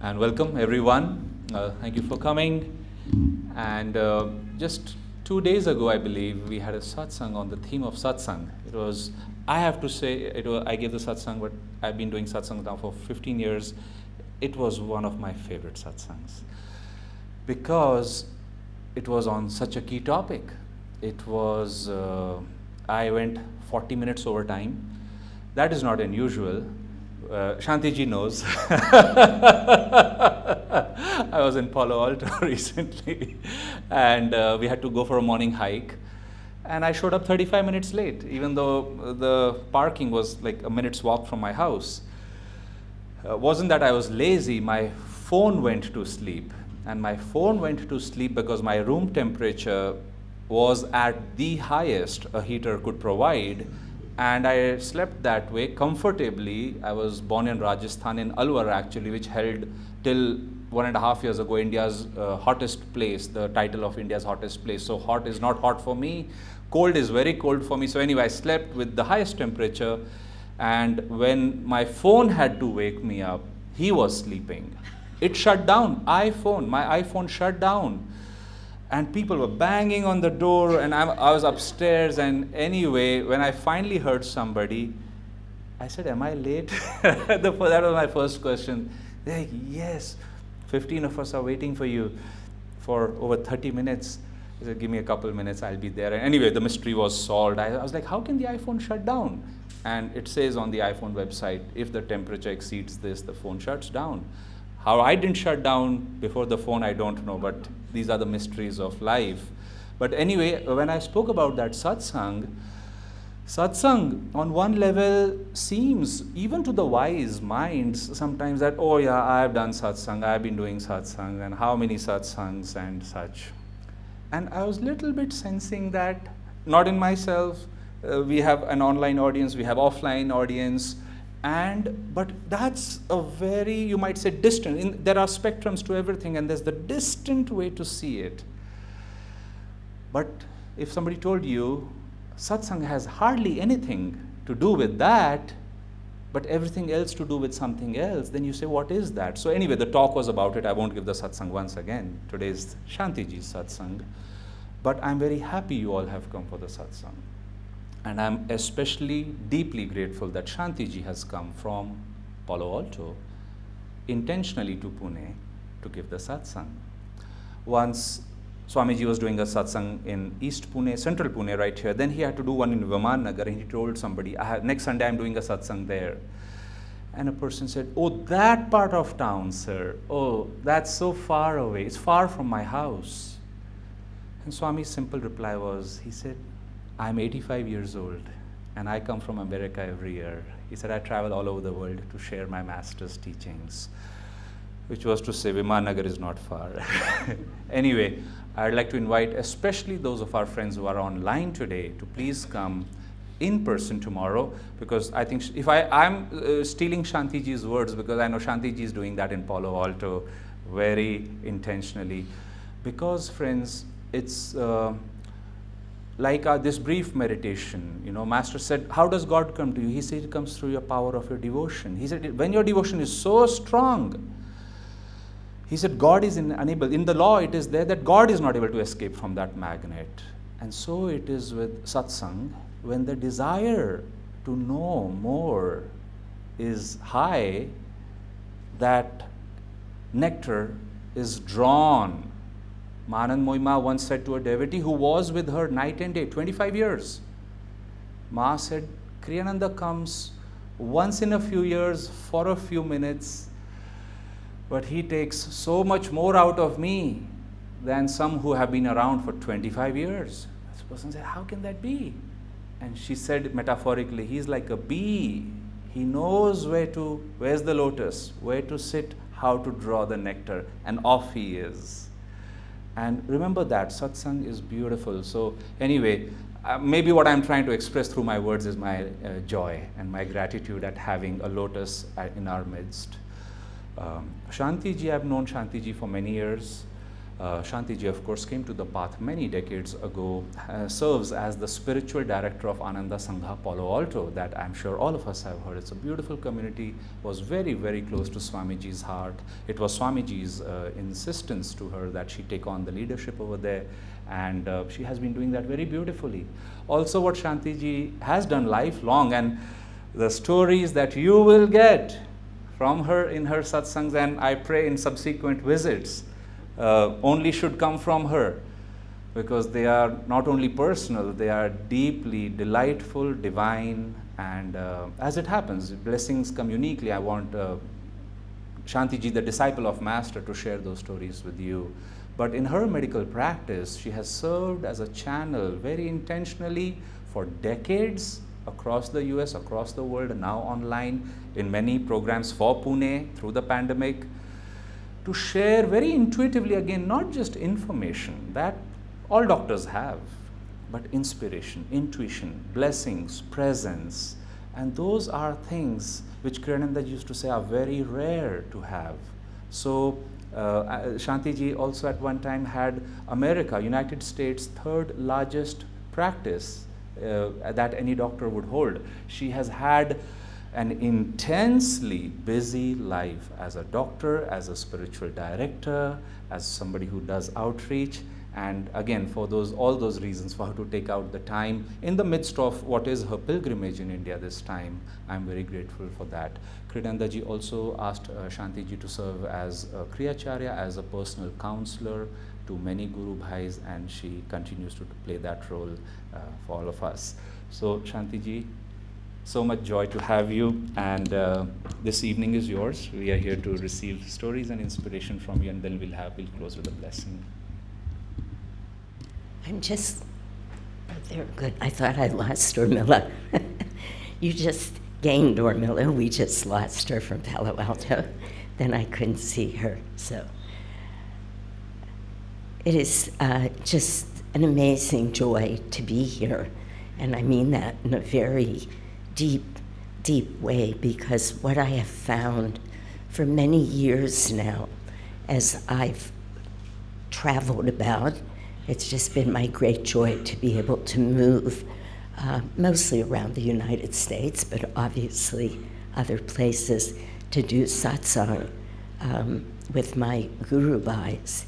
And welcome everyone. Thank you for coming. And just 2 days ago, I believe, we had a satsang on the theme of satsang. It was, I have to say, I gave the satsang, but I've been doing satsang now for 15 years. It was one of my favorite satsangs because it was on such a key topic. It was, I went 40 minutes over time. That is not unusual. Shanti ji knows. I was in Palo Alto recently, and we had to go for a morning hike. And I showed up 35 minutes late, even though the parking was like a minute's walk from my house. Wasn't that I was lazy, my phone went to sleep. And my phone went to sleep because my room temperature was at the highest a heater could provide. And I slept that way comfortably. I was born in Rajasthan, in Alwar actually, which held till 1.5 years ago India's hottest place, the title of India's hottest place. So hot is not hot for me, cold is very cold for me. So anyway, I slept with the highest temperature, and when my phone had to wake me up, he was sleeping. It shut down. My iPhone shut down. And people were banging on the door, and I was upstairs. And anyway, when I finally heard somebody, I said, am I late? That was my first question. They're like, yes, 15 of us are waiting for you for over 30 minutes. I said, give me a couple minutes, I'll be there. And anyway, the mystery was solved. I was like, how can the iPhone shut down? And it says on the iPhone website, if the temperature exceeds this, the phone shuts down. How I didn't shut down before the phone, I don't know, but these are the mysteries of life. But anyway, when I spoke about that satsang on one level seems, even to the wise minds, sometimes that, oh yeah, I've done satsang, I've been doing satsang, and how many satsangs and such. And I was a little bit sensing that, not in myself, we have an online audience, we have offline audience, but that's a very, you might say, distant. There are spectrums to everything, and there's the distant way to see it. But if somebody told you satsang has hardly anything to do with that, but everything else to do with something else, then you say, what is that? So anyway, the talk was about it. I won't give the satsang once again. Today's Shanti ji's satsang. But I'm very happy you all have come for the satsang. And I'm especially deeply grateful that Shanti ji has come from Palo Alto intentionally to Pune to give the satsang. Once Swamiji was doing a satsang in East Pune, Central Pune right here. Then he had to do one in Viman Nagar, and he told somebody, next Sunday I'm doing a satsang there. And a person said, oh, that part of town, sir. Oh, that's so far away. It's far from my house. And Swami's simple reply was, he said, I'm 85 years old, and I come from America every year. He said, I travel all over the world to share my master's teachings, which was to say Vimanagar is not far. Anyway, I'd like to invite especially those of our friends who are online today to please come in person tomorrow, because I think if I'm stealing Shanti ji's words, because I know Shanti ji is doing that in Palo Alto very intentionally. Because friends, it's like this brief meditation, Master said, how does God come to you? He said, it comes through your power of your devotion. He said, when your devotion is so strong, he said, God is unable. In the law, it is there that God is not able to escape from that magnet. And so it is with satsang. When the desire to know more is high, that nectar is drawn. Manand Moima once said to a devotee who was with her night and day, 25 years. Ma said, Kriyananda comes once in a few years for a few minutes, but he takes so much more out of me than some who have been around for 25 years. This person said, how can that be? And she said metaphorically, he's like a bee. He knows where's the lotus, where to sit, how to draw the nectar, and off he is. And remember that, satsang is beautiful. So anyway, maybe what I'm trying to express through my words is my joy and my gratitude at having a lotus in our midst. Shanti ji, I've known Shanti ji for many years. Shanti ji, of course, came to the path many decades ago, serves as the spiritual director of Ananda Sangha Palo Alto, that I'm sure all of us have heard. It's a beautiful community, was very, very close to Swamiji's heart. It was Swamiji's insistence to her that she take on the leadership over there, and she has been doing that very beautifully. Also, what Shanti ji has done lifelong, and the stories that you will get from her in her satsangs, and I pray in subsequent visits, only should come from her, because they are not only personal, they are deeply delightful, divine, and as it happens, blessings come uniquely. I want Shanti ji, the disciple of Master, to share those stories with you. But in her medical practice, she has served as a channel very intentionally for decades across the US, across the world, and now online in many programs for Pune through the pandemic, to share very intuitively, again, not just information that all doctors have, but inspiration, intuition, blessings, presence. And those are things which Kriyananda used to say are very rare to have. So Shanti ji also at one time had America, United States, third largest practice that any doctor would hold. She has had an intensely busy life as a doctor, as a spiritual director, as somebody who does outreach, and again, for all those reasons, for her to take out the time in the midst of what is her pilgrimage in India this time, I'm very grateful for that. Kriyananda ji also asked Shanti ji to serve as a Kriyacharya, as a personal counselor to many Guru Bhais, and she continues to play that role for all of us. So Shanti ji, so much joy to have you, and this evening is yours. We are here to receive stories and inspiration from you, and then we'll close with a blessing. They're good. I thought I lost Urmila. You just gained Urmila. We just lost her from Palo Alto. Then I couldn't see her. So it is just an amazing joy to be here. And I mean that in a very deep, deep way, because what I have found for many years now, as I've traveled about, it's just been my great joy to be able to move mostly around the United States, but obviously other places, to do satsang with my Guru Bhais,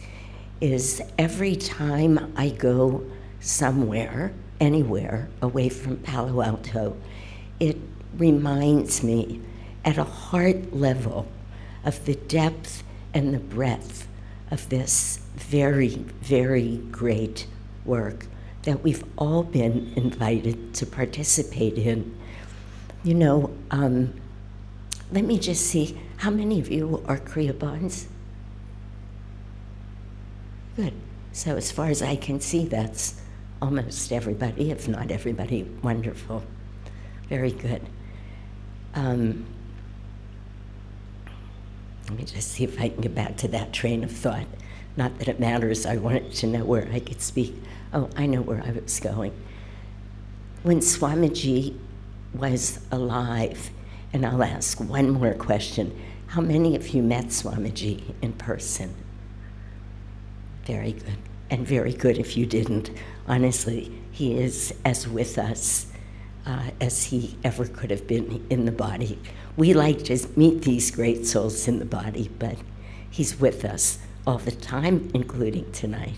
is every time I go somewhere, anywhere away from Palo Alto, it reminds me at a heart level of the depth and the breadth of this very, very great work that we've all been invited to participate in. You know, let me just see, how many of you are Kriya Bonds? Good. So as far as I can see, that's almost everybody, if not everybody. Wonderful. Very good. Let me just see if I can get back to that train of thought. Not that it matters, I wanted to know where I could speak. Oh, I know where I was going. When Swamiji was alive, and I'll ask one more question, how many of you met Swamiji in person? Very good, and very good if you didn't. Honestly, he is as with us as he ever could have been in the body. We like to meet these great souls in the body, but he's with us all the time, including tonight.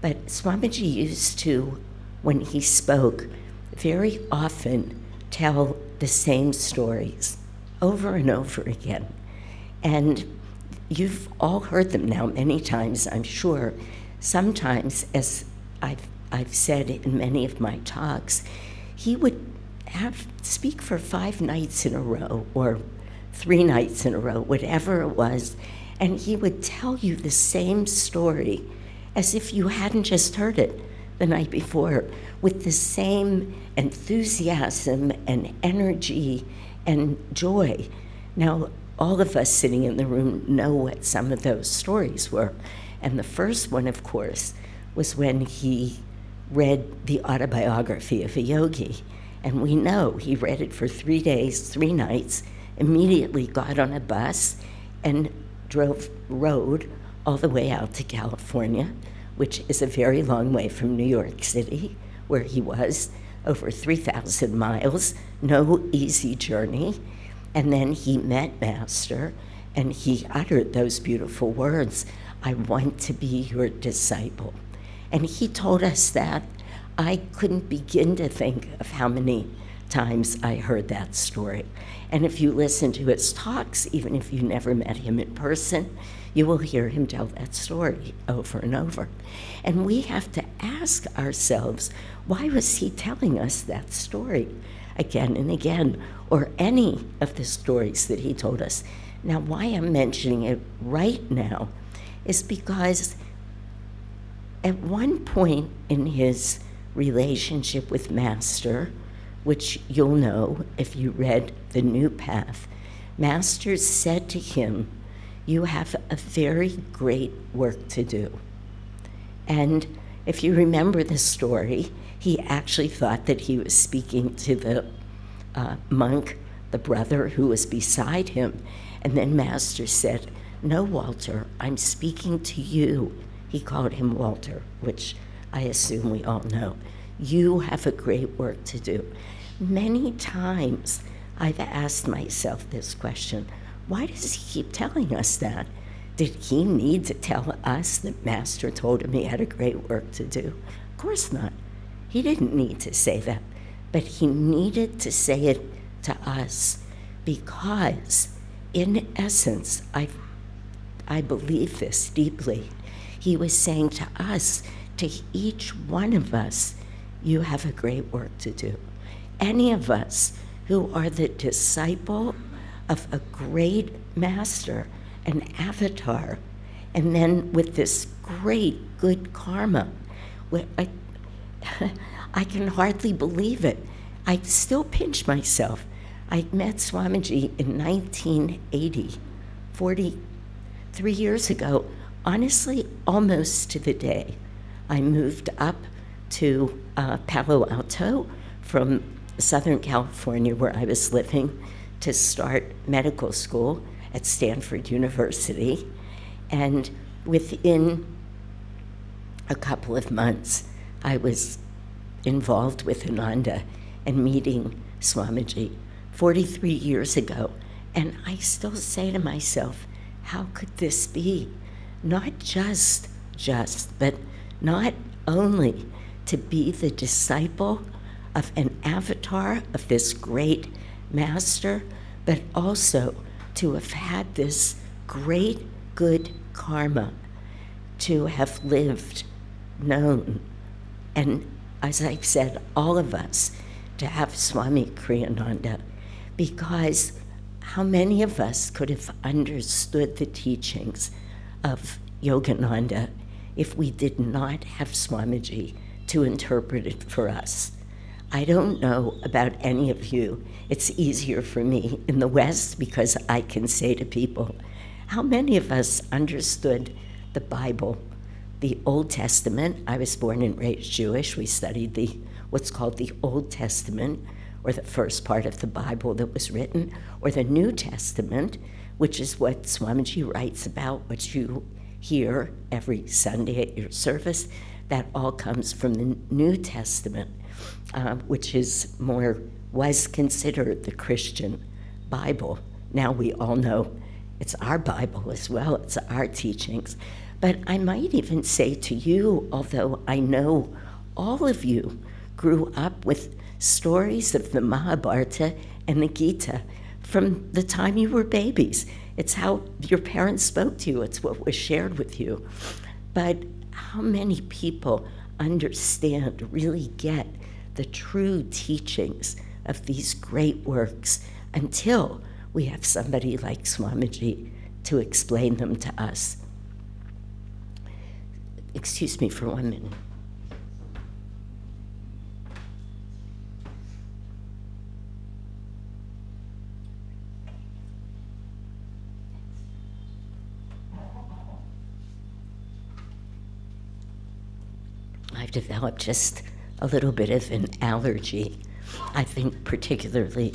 But Swamiji used to, when he spoke, very often tell the same stories over and over again. And you've all heard them now many times, I'm sure. Sometimes, as I've said in many of my talks, he would speak for 5 nights in a row or 3 nights in a row, whatever it was, and he would tell you the same story as if you hadn't just heard it the night before, with the same enthusiasm and energy and joy. Now, all of us sitting in the room know what some of those stories were. And the first one, of course, was when he read the autobiography of a yogi. And we know he read it for 3 days, 3 nights, immediately got on a bus and rode all the way out to California, which is a very long way from New York City, where he was, over 3,000 miles, no easy journey. And then he met Master, and he uttered those beautiful words, "I want to be your disciple." And he told us that. I couldn't begin to think of how many times I heard that story. And if you listen to his talks, even if you never met him in person, you will hear him tell that story over and over. And we have to ask ourselves, why was he telling us that story again and again, or any of the stories that he told us? Now, why I'm mentioning it right now is because at one point in his relationship with Master, which you'll know if you read The New Path, Master said to him, "You have a very great work to do." And if you remember the story, he actually thought that he was speaking to the monk, the brother who was beside him. And then Master said, "No, Walter, I'm speaking to you." He called him Walter, which I assume we all know. You have a great work to do. Many times I've asked myself this question, why does he keep telling us that? Did he need to tell us that Master told him he had a great work to do? Of course not. He didn't need to say that, but he needed to say it to us because, in essence, I believe this deeply. He was saying to us, to each one of us, you have a great work to do. Any of us who are the disciple of a great master, an avatar, and then with this great good karma, I can hardly believe it. I still pinch myself. I met Swamiji in 1980, 43 years ago, honestly, almost to the day. I moved up to Palo Alto from Southern California, where I was living, to start medical school at Stanford University. And within a couple of months, I was involved with Ananda and meeting Swamiji 43 years ago. And I still say to myself, how could this be? Not just, but not only to be the disciple of an avatar of this great master, but also to have had this great good karma, to have lived, known, and as I've said, all of us, to have Swami Kriyananda, because how many of us could have understood the teachings of Yogananda if we did not have Swamiji to interpret it for us? I don't know about any of you. It's easier for me in the West because I can say to people, how many of us understood the Bible, the Old Testament? I was born and raised Jewish. We studied what's called the Old Testament, or the first part of the Bible that was written, or the New Testament, which is what Swamiji writes about, what you hear every Sunday at your service. That all comes from the New Testament, which was considered the Christian Bible. Now we all know it's our Bible as well, it's our teachings. But I might even say to you, although I know all of you grew up with stories of the Mahabharata and the Gita from the time you were babies. It's how your parents spoke to you, it's what was shared with you. But how many people understand, really get the true teachings of these great works until we have somebody like Swamiji to explain them to us? Excuse me for 1 minute. I've developed just a little bit of an allergy. I think particularly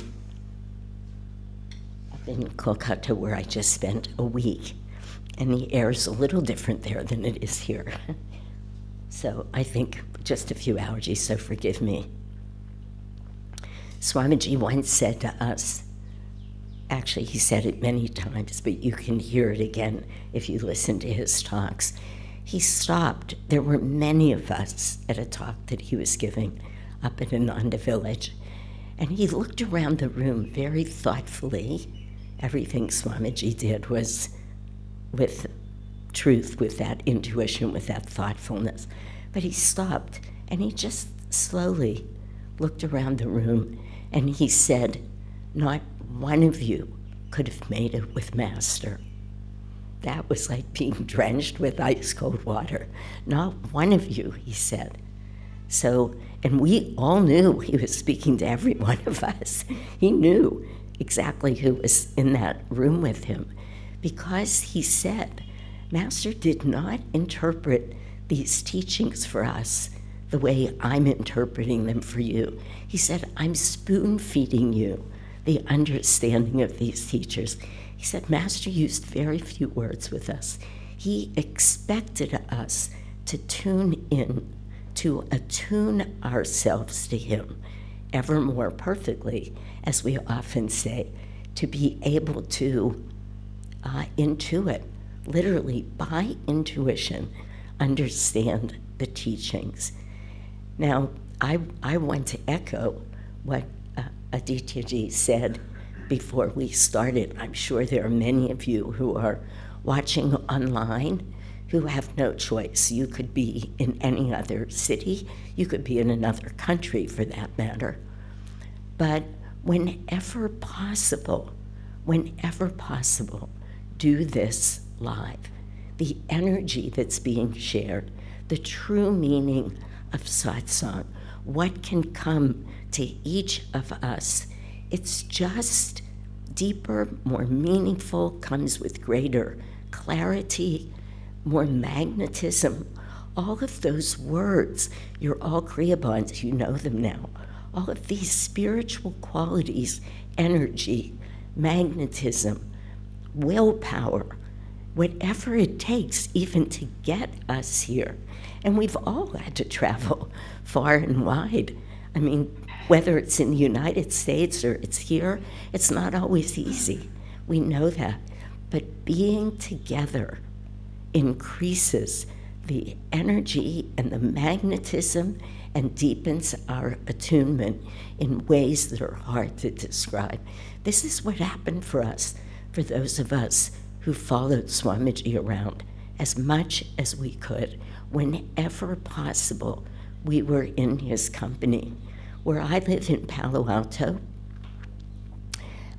up in Kolkata, where I just spent a week. and the air is a little different there than it is here. So I think just a few allergies, so forgive me. Swamiji once said to us, actually he said it many times, but you can hear it again if you listen to his talks. He stopped. There were many of us at a talk that he was giving up at Ananda village, and he looked around the room very thoughtfully. Everything Swamiji did was with truth, with that intuition, with that thoughtfulness. But he stopped and he just slowly looked around the room and he said, "Not one of you could have made it with Master." That was like being drenched with ice cold water. "Not one of you," he said. So, and we all knew he was speaking to every one of us. He knew exactly who was in that room with him, because he said, Master did not interpret these teachings for us the way I'm interpreting them for you. He said, I'm spoon feeding you the understanding of these teachers. He said, Master used very few words with us. He expected us to tune in, to attune ourselves to him ever more perfectly, as we often say, to be able to intuit, literally by intuition, understand the teachings. Now, I want to echo what Adityaji said before we started. I'm sure there are many of you who are watching online who have no choice. You could be in any other city, you could be in another country for that matter. But whenever possible, do this live. The energy that's being shared, the true meaning of satsang, what can come to each of us, it's just deeper, more meaningful, comes with greater clarity, more magnetism. All of those words, you're all Kriyabans, you know them now. All of these spiritual qualities, energy, magnetism, willpower, whatever it takes even to get us here. And we've all had to travel far and wide. I mean, whether it's in the United States or it's here, it's not always easy. We know that. But being together increases the energy and the magnetism and deepens our attunement in ways that are hard to describe. This is what happened for us, for those of us who followed Swamiji around as much as we could. Whenever possible, we were in his company. Where I live in Palo Alto,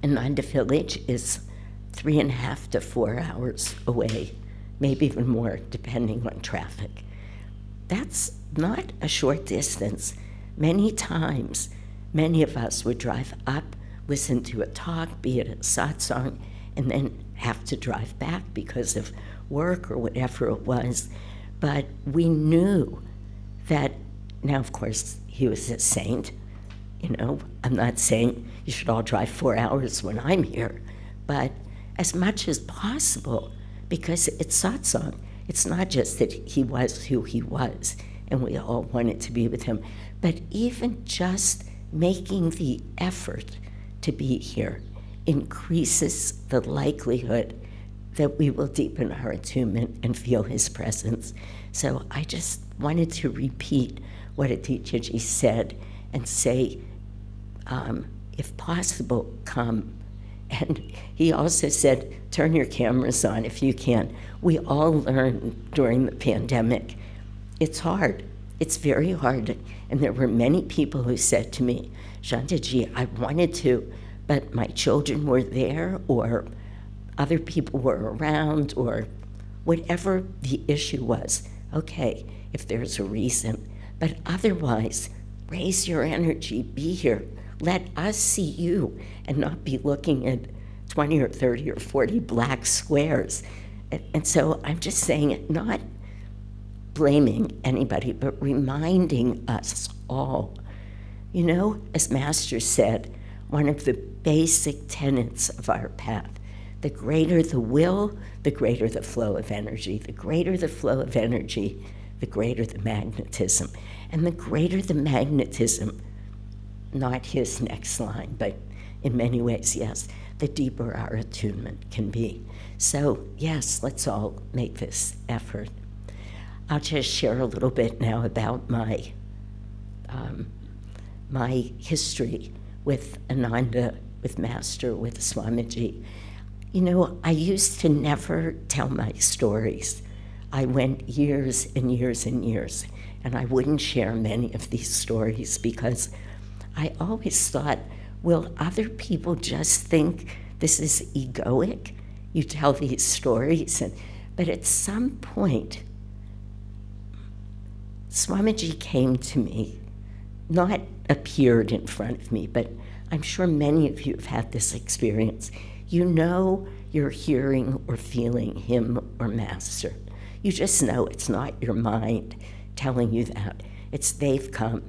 Ananda Village is 3.5 to 4 hours away, maybe even more, depending on traffic. That's not a short distance. Many times, many of us would drive up, listen to a talk, be it a satsang, and then have to drive back because of work or whatever it was. But we knew that, now of course, he was a saint. You know, I'm not saying you should all drive 4 hours when I'm here, but as much as possible, because it's satsang. It's not just that he was who he was and we all wanted to be with him, but even just making the effort to be here increases the likelihood that we will deepen our attunement and feel his presence. So I just wanted to repeat what Adityaji said and say, if possible, come. And he also said, turn your cameras on if you can. We all learned during the pandemic. It's hard. It's very hard. And there were many people who said to me, Shantaji, I wanted to, but my children were there, or other people were around, or whatever the issue was. Okay, if there's a reason. But otherwise, raise your energy, be here. Let us see you and not be looking at 20 or 30 or 40 black squares. And so I'm just saying it, not blaming anybody, but reminding us all. You know, as Master said, one of the basic tenets of our path, The greater the will, the greater the flow of energy. The greater the flow of energy, the greater the magnetism. And the greater the magnetism, not his next line, but in many ways, yes, the deeper our attunement can be. So, yes, let's all make this effort. I'll just share a little bit now about my history with Ananda, with Master, with Swamiji. You know, I used to never tell my stories. I went years and years and years, and I wouldn't share many of these stories because I always thought, will other people just think this is egoic? You tell these stories, but at some point, Swamiji came to me, not appeared in front of me, but I'm sure many of you have had this experience. You know you're hearing or feeling him or Master. You just know it's not your mind telling you that. It's they've come.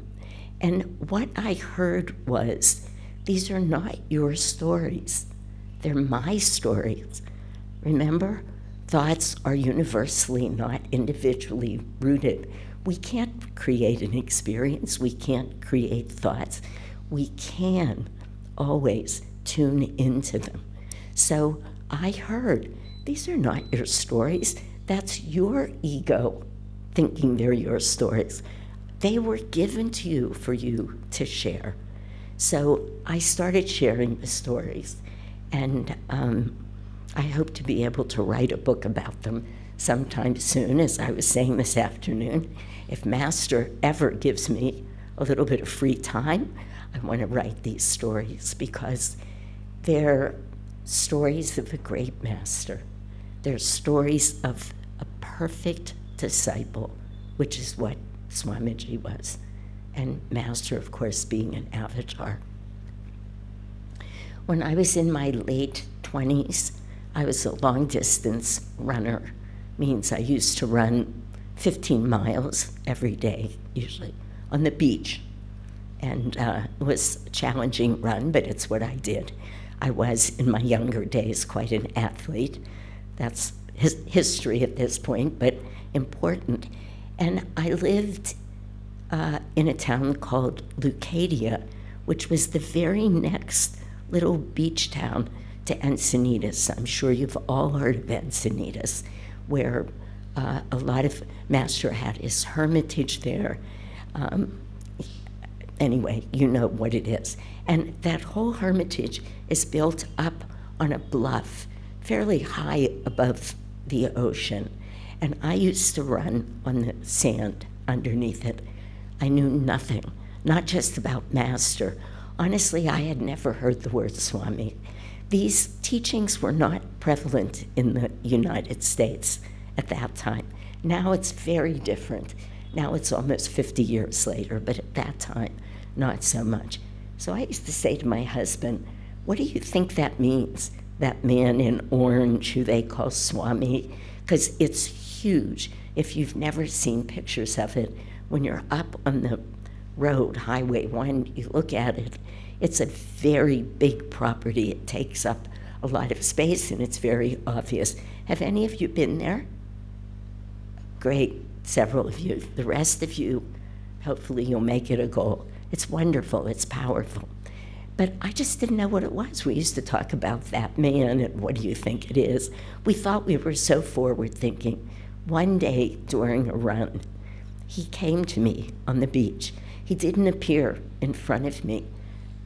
And what I heard was, these are not your stories. They're my stories. Remember, thoughts are universally, not individually rooted. We can't create an experience. We can't create thoughts. We can always tune into them. So I heard, these are not your stories. That's your ego thinking they're your stories. They were given to you for you to share. So I started sharing the stories, and I hope to be able to write a book about them sometime soon, as I was saying this afternoon. If Master ever gives me a little bit of free time, I want to write these stories because they're stories of a great Master. They're stories of a perfect disciple, which is what Swamiji was, and Master, of course, being an avatar. When I was in my late 20s, I was a long-distance runner. Means I used to run 15 miles every day, usually, on the beach. And it was a challenging run, but it's what I did. I was, in my younger days, quite an athlete. That's history at this point, but important. And I lived in a town called Leucadia, which was the very next little beach town to Encinitas. I'm sure you've all heard of Encinitas, where a lot of Master had his hermitage there. Anyway, you know what it is. And that whole hermitage is built up on a bluff, fairly high above the ocean. And I used to run on the sand underneath it. I knew nothing, not just about Master. Honestly, I had never heard the word Swami. These teachings were not prevalent in the United States at that time. Now it's very different. Now it's almost 50 years later, but at that time, not so much. So I used to say to my husband, what do you think that means, that man in orange who they call Swami? Because it's huge. If you've never seen pictures of it, when you're up on the road, Highway 1, you look at it, it's a very big property. It takes up a lot of space, and it's very obvious. Have any of you been there? Great, several of you. The rest of you, hopefully you'll make it a goal. It's wonderful, it's powerful. But I just didn't know what it was. We used to talk about that man and what do you think it is. We thought we were so forward thinking. One day during a run, he came to me on the beach. He didn't appear in front of me,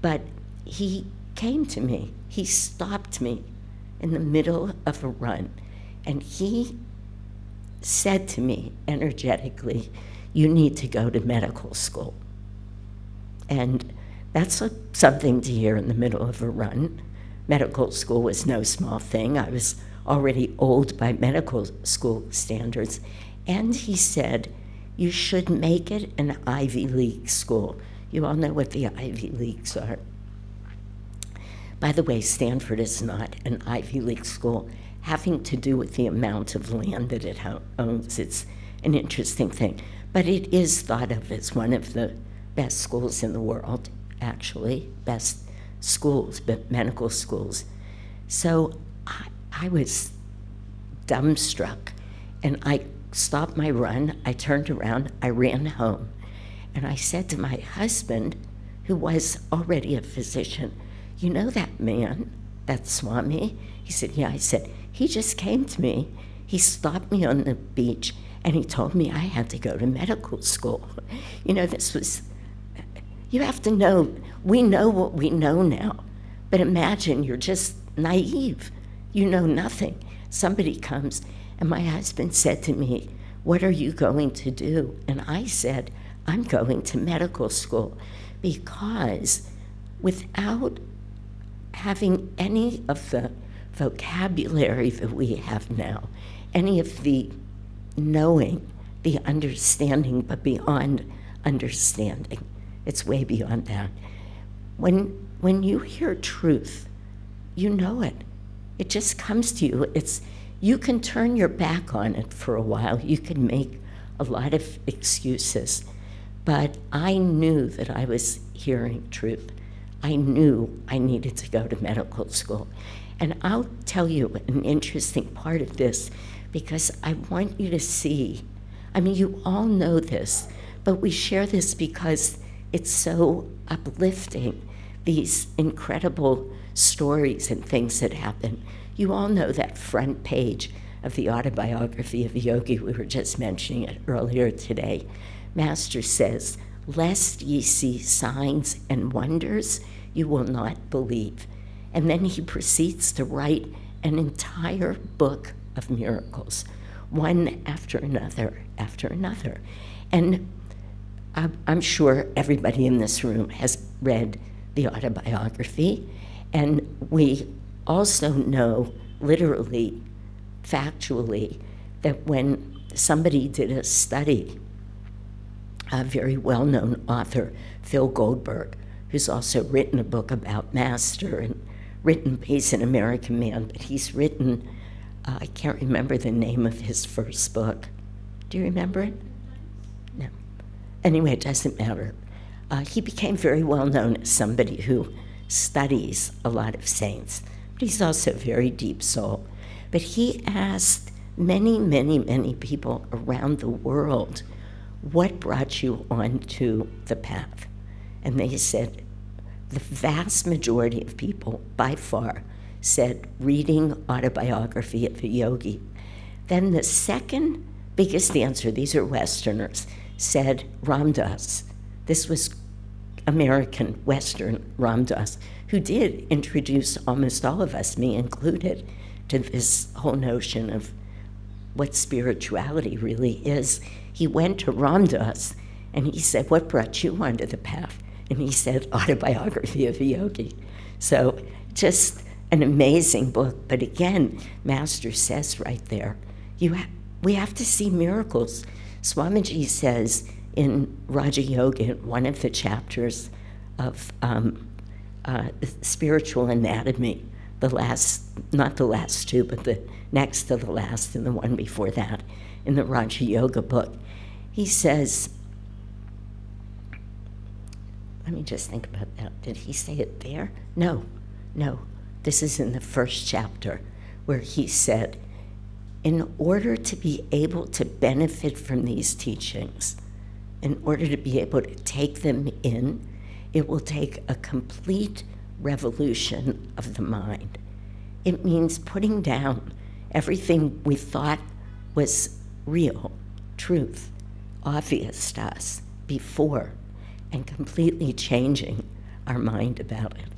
but he came to me. He stopped me in the middle of a run, and he said to me energetically, you need to go to medical school. And that's something to hear in the middle of a run. Medical school was no small thing. I was already old by medical school standards. And he said, you should make it an Ivy League school. You all know what the Ivy Leagues are. By the way, Stanford is not an Ivy League school, having to do with the amount of land that it owns. It's an interesting thing. But it is thought of as one of the best schools in the world, actually, best schools, but medical schools. So I was dumbstruck. And I stopped my run, I turned around, I ran home. And I said to my husband, who was already a physician, you know that man, that Swami? He said, yeah. I said, he just came to me. He stopped me on the beach and he told me I had to go to medical school. You know, this was, you have to know, we know what we know now. But imagine you're just naive. You know nothing. Somebody comes, and my husband said to me, what are you going to do? And I said, I'm going to medical school, because without having any of the vocabulary that we have now, any of the knowing, the understanding, but beyond understanding, it's way beyond that. When you hear truth, you know it. It just comes to you. You can turn your back on it for a while. You can make a lot of excuses. But I knew that I was hearing truth. I knew I needed to go to medical school. And I'll tell you an interesting part of this, because I want you to see, I mean, you all know this, but we share this because it's so uplifting, these incredible stories and things that happen. You all know that front page of the autobiography of a yogi. We were just mentioning it earlier today. Master says, lest ye see signs and wonders, you will not believe. And then he proceeds to write an entire book of miracles, one after another, after another. And I'm sure everybody in this room has read the autobiography, and we also know, literally, factually, that when somebody did a study, a very well-known author, Phil Goldberg, who's also written a book about Master and he's an American man, but he's written, I can't remember the name of his first book. Do you remember it? No. Anyway, it doesn't matter. He became very well known as somebody who studies a lot of saints, but he's also a very deep soul. But he asked many, many, many people around the world, what brought you onto the path? And they said, the vast majority of people, by far, said reading autobiography of a yogi. Then the second biggest answer, these are Westerners, said Ram Dass. This was American Western Ram Dass, who did introduce almost all of us, me included, to this whole notion of what spirituality really is. He went to Ram Dass and he said, what brought you onto the path? And he said, autobiography of a yogi. So just an amazing book. But again, Master says right there, we have to see miracles. Swamiji says in Raja Yoga, in one of the chapters of Spiritual Anatomy, not the last two, but the next to the last and the one before that, in the Raja Yoga book, he says, let me just think about that. Did he say it there? No. This is in the first chapter where he said, in order to be able to benefit from these teachings, in order to be able to take them in, it will take a complete revolution of the mind. It means putting down everything we thought was real, truth, obvious to us before, and completely changing our mind about it.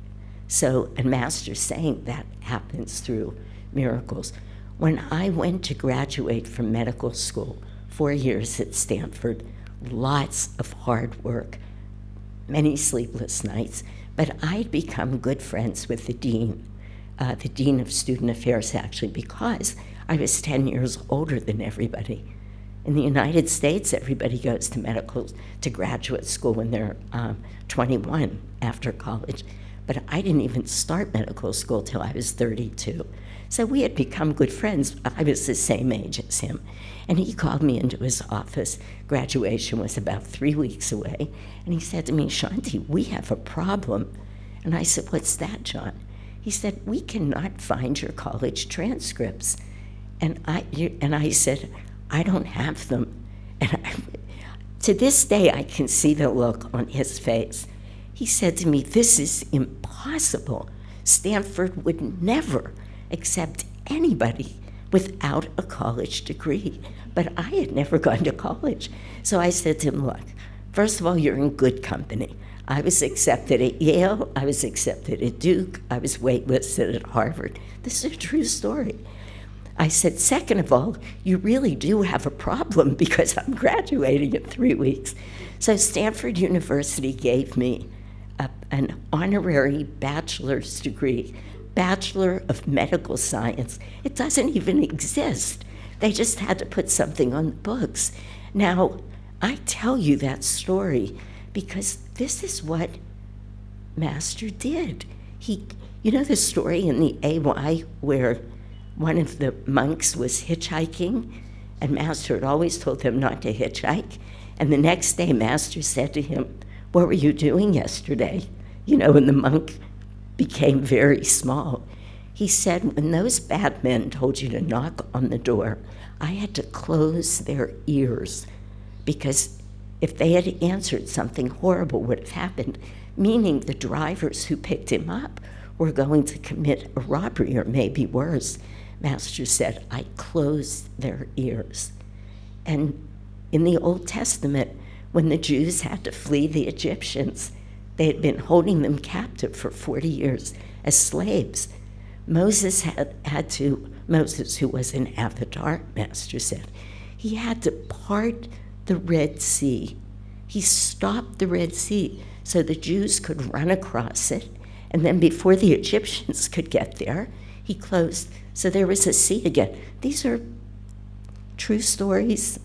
So, and Master's saying that happens through miracles. When I went to graduate from medical school, 4 years at Stanford, lots of hard work, many sleepless nights, but I'd become good friends with the dean of student affairs, actually, because I was 10 years older than everybody. In the United States, everybody goes to graduate school when they're 21 after college. But I didn't even start medical school till I was 32. So we had become good friends. I was the same age as him. And he called me into his office. Graduation was about 3 weeks away. And he said to me, Shanti, we have a problem. And I said, what's that, John? He He said, we cannot find your college transcripts. And I said, I don't have them. To this day, I can see the look on his face. He said to me, this is impossible. Stanford would never accept anybody without a college degree. But I had never gone to college. So I said to him, look, first of all, you're in good company. I was accepted at Yale, I was accepted at Duke, I was waitlisted at Harvard. This is a true story. I said, second of all, you really do have a problem because I'm graduating in 3 weeks. So Stanford University gave me an honorary bachelor's degree, Bachelor of Medical Science. It doesn't even exist. They just had to put something on the books. Now, I tell you that story because this is what Master did. You know the story in the AY where one of the monks was hitchhiking, and Master had always told them not to hitchhike, and the next day Master said to him, what were you doing yesterday? And the monk became very small. He said, when those bad men told you to knock on the door, I had to close their ears because if they had answered, something horrible would have happened, meaning the drivers who picked him up were going to commit a robbery or maybe worse. Master said, I closed their ears. And in the Old Testament, when the Jews had to flee the Egyptians, they had been holding them captive for 40 years as slaves. Moses, who was an avatar, Master said, he had to part the Red Sea. He stopped the Red Sea so the Jews could run across it, and then before the Egyptians could get there, he closed, so there was a sea again. These are true stories.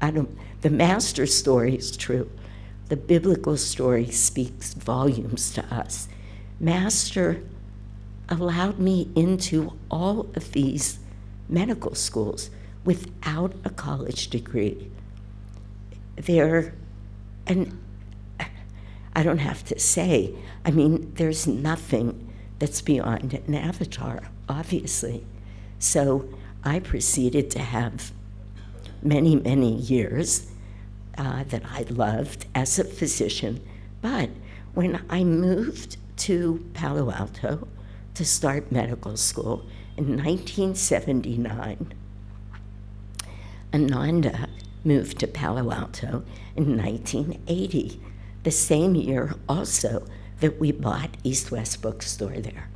The Master story is true. The biblical story speaks volumes to us. Master allowed me into all of these medical schools without a college degree. And I don't have to say, there's nothing that's beyond an avatar, obviously. So I proceeded to have many, many years that I loved as a physician. But when I moved to Palo Alto to start medical school in 1979, Ananda moved to Palo Alto in 1980, the same year also that we bought East West Bookstore there.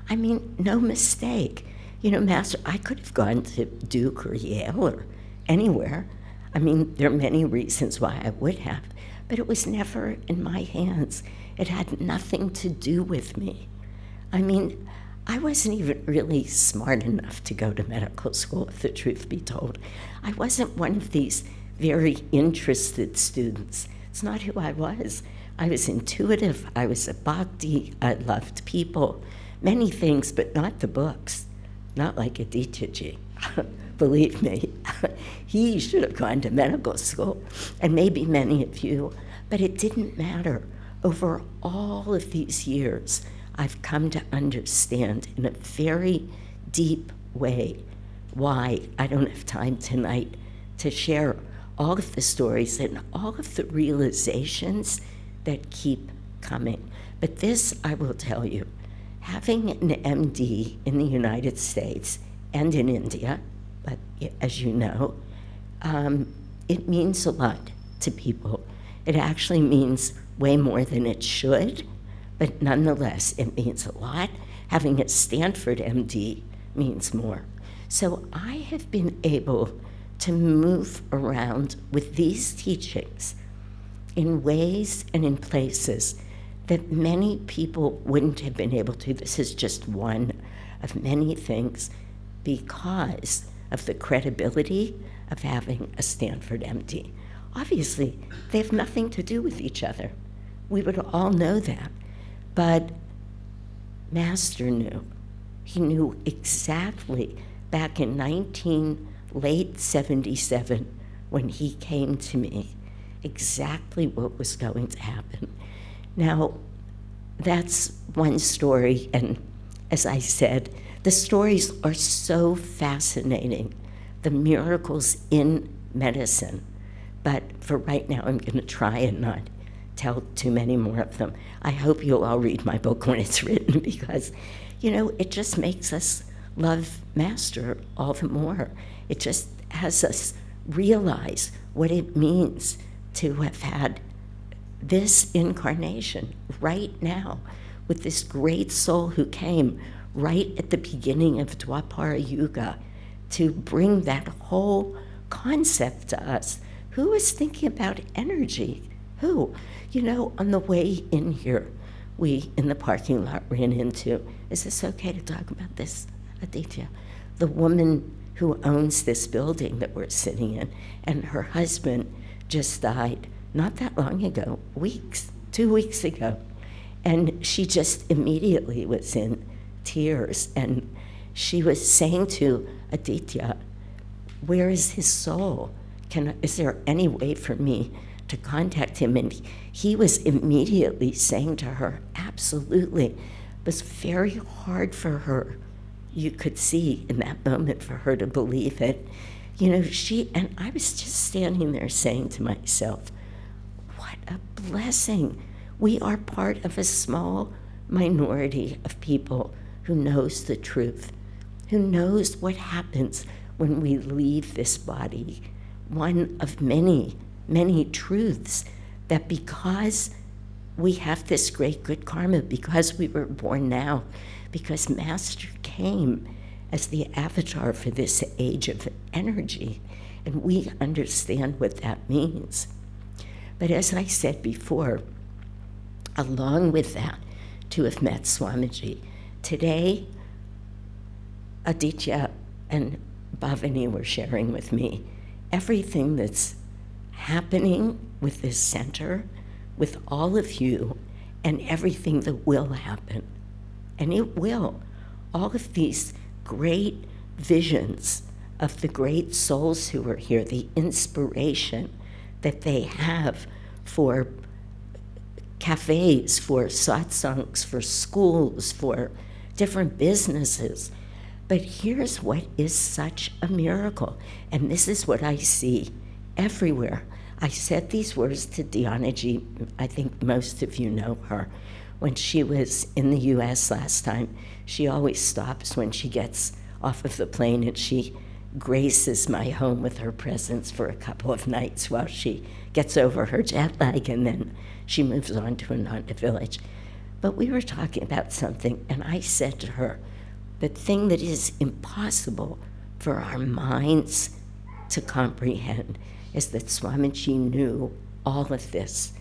No mistake. Master, I could have gone to Duke or Yale or anywhere. There are many reasons why I would have, but it was never in my hands. It had nothing to do with me. I wasn't even really smart enough to go to medical school, if the truth be told. I wasn't one of these very interested students. It's not who I was. I was intuitive, I was a bhakti, I loved people, many things, but not the books, not like Adityaji. Believe me, he should have gone to medical school, and maybe many of you, but it didn't matter. Over all of these years, I've come to understand in a very deep way why I don't have time tonight to share all of the stories and all of the realizations that keep coming. But this I will tell you, having an MD in the United States and in India, but as you know, it means a lot to people. It actually means way more than it should, but nonetheless, it means a lot. Having a Stanford MD means more. So I have been able to move around with these teachings in ways and in places that many people wouldn't have been able to. This is just one of many things because of the credibility of having a Stanford MD. Obviously, they have nothing to do with each other. We would all know that. But Master knew. He knew exactly back in late 77, when he came to me, exactly what was going to happen. Now, that's one story, and as I said, the stories are so fascinating, the miracles in medicine. But for right now, I'm going to try and not tell too many more of them. I hope you'll all read my book when it's written because, it just makes us love Master all the more. It just has us realize what it means to have had this incarnation right now with this great soul who came right at the beginning of Dwapara Yuga to bring that whole concept to us. Who was thinking about energy? Who? On the way in here, we in the parking lot ran into, is this okay to talk about this, Aditya? The woman who owns this building that we're sitting in, and her husband just died not that long ago, 2 weeks ago. And she just immediately was in tears. And she was saying to Aditya, where is his soul? Is there any way for me to contact him? And he was immediately saying to her, absolutely. It was very hard for her, you could see in that moment, for her to believe it. And I was just standing there saying to myself, what a blessing. We are part of a small minority of people who knows the truth, who knows what happens when we leave this body. One of many, many truths that because we have this great good karma, because we were born now, because Master came as the avatar for this age of energy, and we understand what that means. But as I said before, along with that, to have met Swamiji, today Aditya and Bhavani were sharing with me everything that's happening with this center, with all of you, and everything that will happen. And it will. All of these great visions of the great souls who are here, the inspiration that they have for cafes, for satsangs, for schools, for different businesses. But here's what is such a miracle, and this is what I see everywhere. I said these words to Dhyanaji, I think most of you know her. When she was in the US last time, she always stops when she gets off of the plane and she graces my home with her presence for a couple of nights while she gets over her jet lag, and then she moves on to Ananda village. But we were talking about something, and I said to her, the thing that is impossible for our minds to comprehend is that Swamiji knew all of this.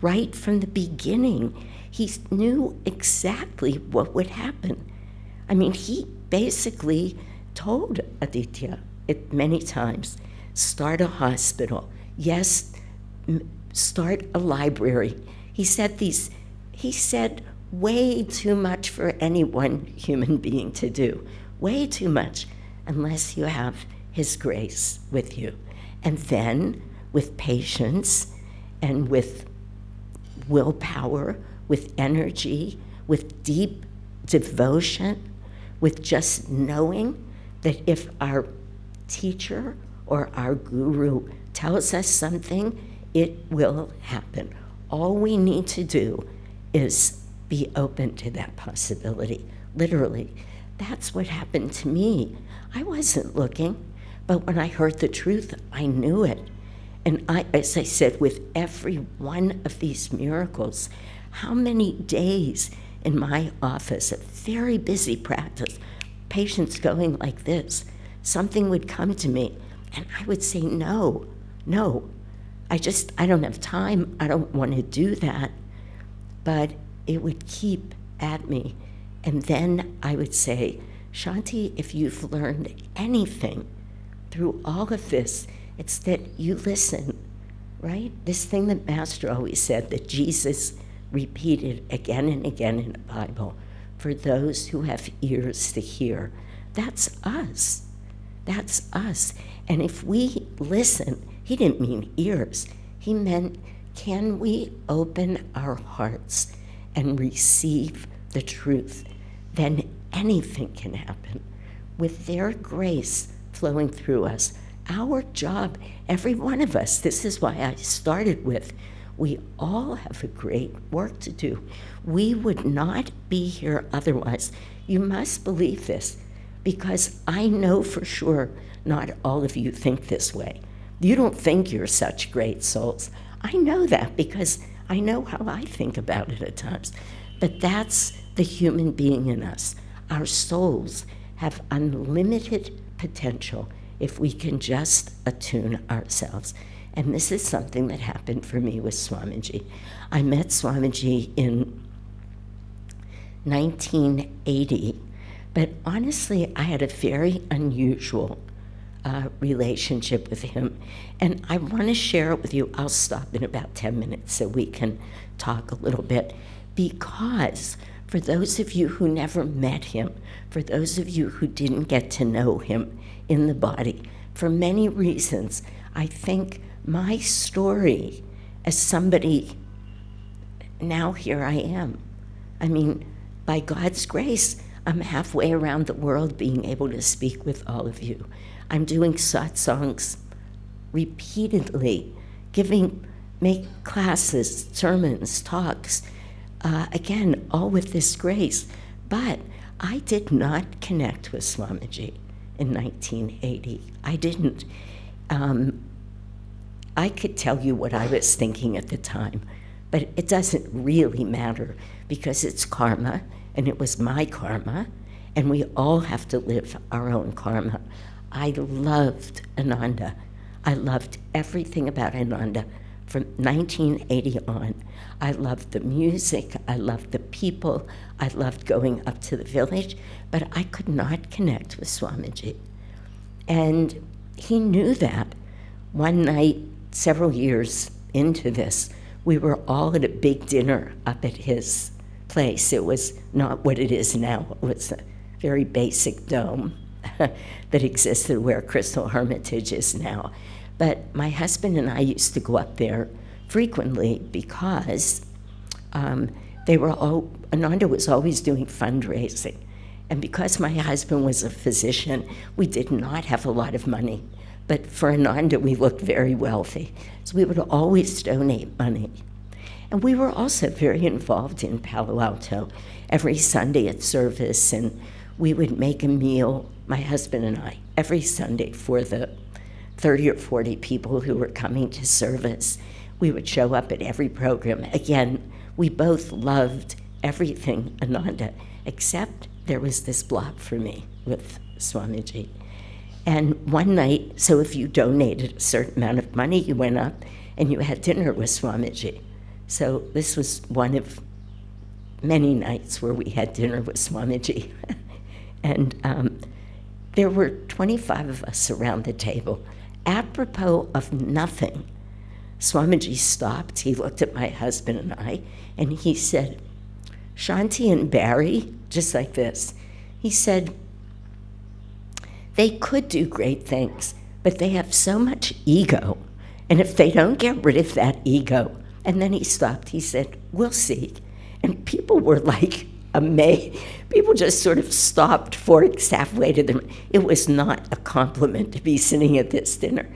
Right from the beginning, he knew exactly what would happen. I mean, he basically told Aditya it many times, start a hospital, yes, start a library. He said way too much for any one human being to do, way too much, unless you have his grace with you. And then with patience and with willpower, with energy, with deep devotion, with just knowing that if our teacher or our guru tells us something, it will happen. All we need to do is be open to that possibility. Literally, that's what happened to me. I wasn't looking, but when I heard the truth, I knew it. And as I said, with every one of these miracles, how many days in my office, a very busy practice, patients going like this, something would come to me, and I would say, no, I don't have time, I don't want to do that. But it would keep at me. And then I would say, Shanti, if you've learned anything through all of this, it's that you listen, right? This thing that Master always said, that Jesus repeated again and again in the Bible, for those who have ears to hear. That's us. That's us. And if we listen, he didn't mean ears. He meant, can we open our hearts and receive the truth? Then anything can happen. With their grace flowing through us, our job, every one of us, this is why I started with, we all have a great work to do. We would not be here otherwise. You must believe this, because I know for sure not all of you think this way. You don't think you're such great souls. I know that because I know how I think about it at times. But that's the human being in us. Our souls have unlimited potential if we can just attune ourselves. And this is something that happened for me with Swamiji. I met Swamiji in 1980, but honestly, I had a very unusual relationship with him. And I want to share it with you. I'll stop in about 10 minutes so we can talk a little bit. Because for those of you who never met him, for those of you who didn't get to know him in the body, for many reasons, I think my story as somebody, now here I am. I mean, by God's grace, I'm halfway around the world being able to speak with all of you. I'm doing satsangs repeatedly, make classes, sermons, talks, again, all with this grace. But I did not connect with Swamiji in 1980. I didn't. I could tell you what I was thinking at the time, but it doesn't really matter because it's karma, and it was my karma, and we all have to live our own karma. I loved Ananda. I loved everything about Ananda from 1980 on. I loved the music, I loved the people, I loved going up to the village, but I could not connect with Swamiji. And he knew that. One night, several years into this, we were all at a big dinner up at his place. It was not what it is now. It was a very basic dome that existed where Crystal Hermitage is now. But my husband and I used to go up there frequently because Ananda was always doing fundraising. And because my husband was a physician, we did not have a lot of money. But for Ananda, we looked very wealthy. So we would always donate money. And we were also very involved in Palo Alto every Sunday at service, and we would make a meal, my husband and I, every Sunday for the 30 or 40 people who were coming to service. We would show up at every program. Again, we both loved everything Ananda, except there was this block for me with Swamiji. And one night, so if you donated a certain amount of money, you went up and you had dinner with Swamiji. So this was one of many nights where we had dinner with Swamiji. And there were 25 of us around the table. Apropos of nothing, Swamiji stopped, he looked at my husband and I, and he said, Shanti and Barry, just like this, he said, they could do great things, but they have so much ego. And if they don't get rid of that ego, and then he stopped, he said, we'll see. And people were like amazed. People just sort of stopped forks halfway to them. It was not a compliment to be sitting at this dinner.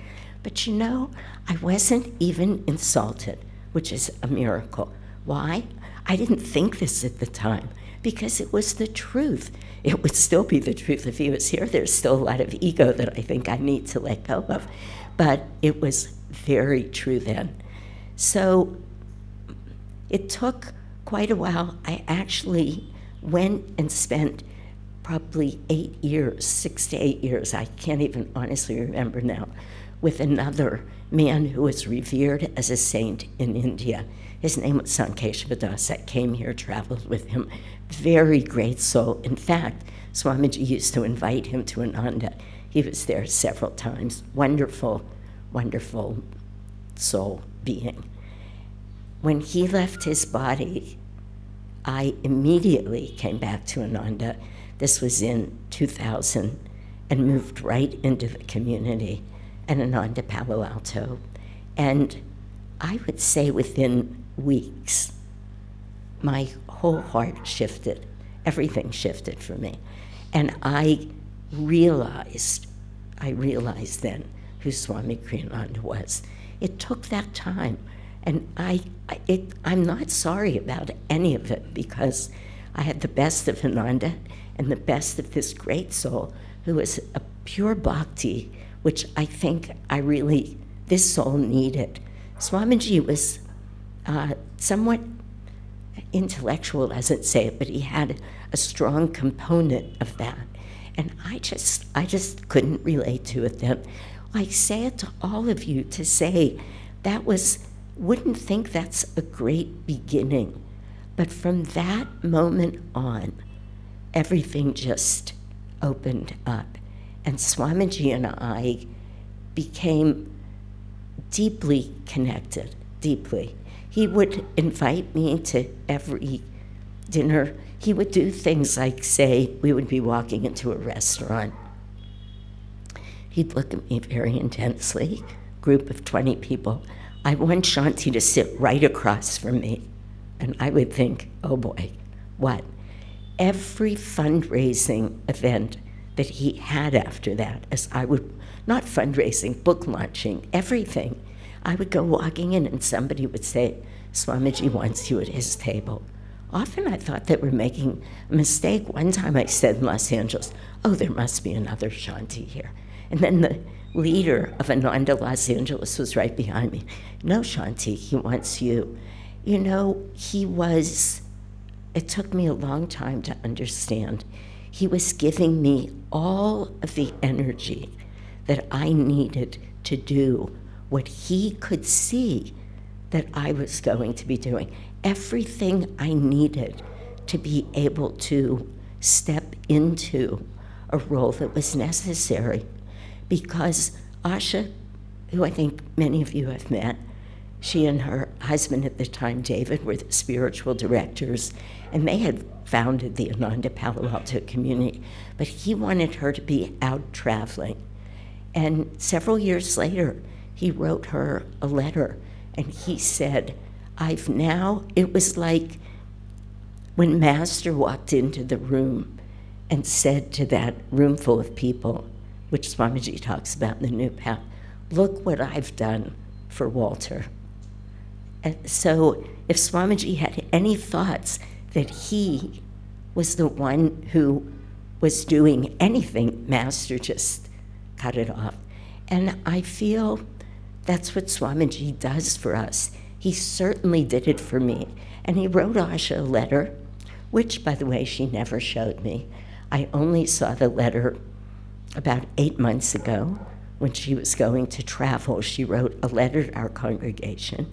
But you know, I wasn't even insulted, which is a miracle. Why? I didn't think this at the time, because it was the truth. It would still be the truth if he was here. There's still a lot of ego that I think I need to let go of. But it was very true then. So it took quite a while. I actually went and spent probably 8 years, 6 to 8 years, I can't even honestly remember now, with another man who was revered as a saint in India. His name was Sankeshava Das. I came here, traveled with him. Very great soul. In fact, Swamiji used to invite him to Ananda. He was there several times. Wonderful, wonderful soul being. When he left his body, I immediately came back to Ananda. This was in 2000, and moved right into the community at Ananda Palo Alto. And I would say within weeks, my whole heart shifted. everything shifted for me. And I realized then who Swami Kriyananda was. It took that time. And I'm not sorry about any of it, because I had the best of Ananda and the best of this great soul who was a pure bhakti, which I think this soul needed. Swamiji was somewhat intellectual, doesn't say it, but he had a strong component of that. And I just couldn't relate to it then. I say it to all of you to say wouldn't think that's a great beginning. But from that moment on, everything just opened up. And Swamiji and I became deeply connected, deeply. He would invite me to every dinner. He would do things like, say, we would be walking into a restaurant. He'd look at me very intensely, group of 20 people. I want Shanti to sit right across from me. And I would think, oh boy, what? Every fundraising event that he had after that, not fundraising, book launching, everything, I would go walking in and somebody would say, Swamiji wants you at his table. Often I thought they were making a mistake. One time I said in Los Angeles, oh, there must be another Shanti here. And then the leader of Ananda Los Angeles was right behind me. No, Shanti, he wants you. You know, it took me a long time to understand. He was giving me all of the energy that I needed to do what he could see that I was going to be doing. Everything I needed to be able to step into a role that was necessary. Because Asha, who I think many of you have met, she and her husband at the time, David, were the spiritual directors, and they had founded the Ananda Palo Alto community, but he wanted her to be out traveling. And several years later, he wrote her a letter, and he said, it was like when Master walked into the room and said to that room full of people, which Swamiji talks about in the New Path, look what I've done for Walter. And so if Swamiji had any thoughts that he was the one who was doing anything, Master just cut it off. And I feel that's what Swamiji does for us. He certainly did it for me. And he wrote Asha a letter, which, by the way, she never showed me. I only saw the letter about 8 months ago when she was going to travel. She wrote a letter to our congregation,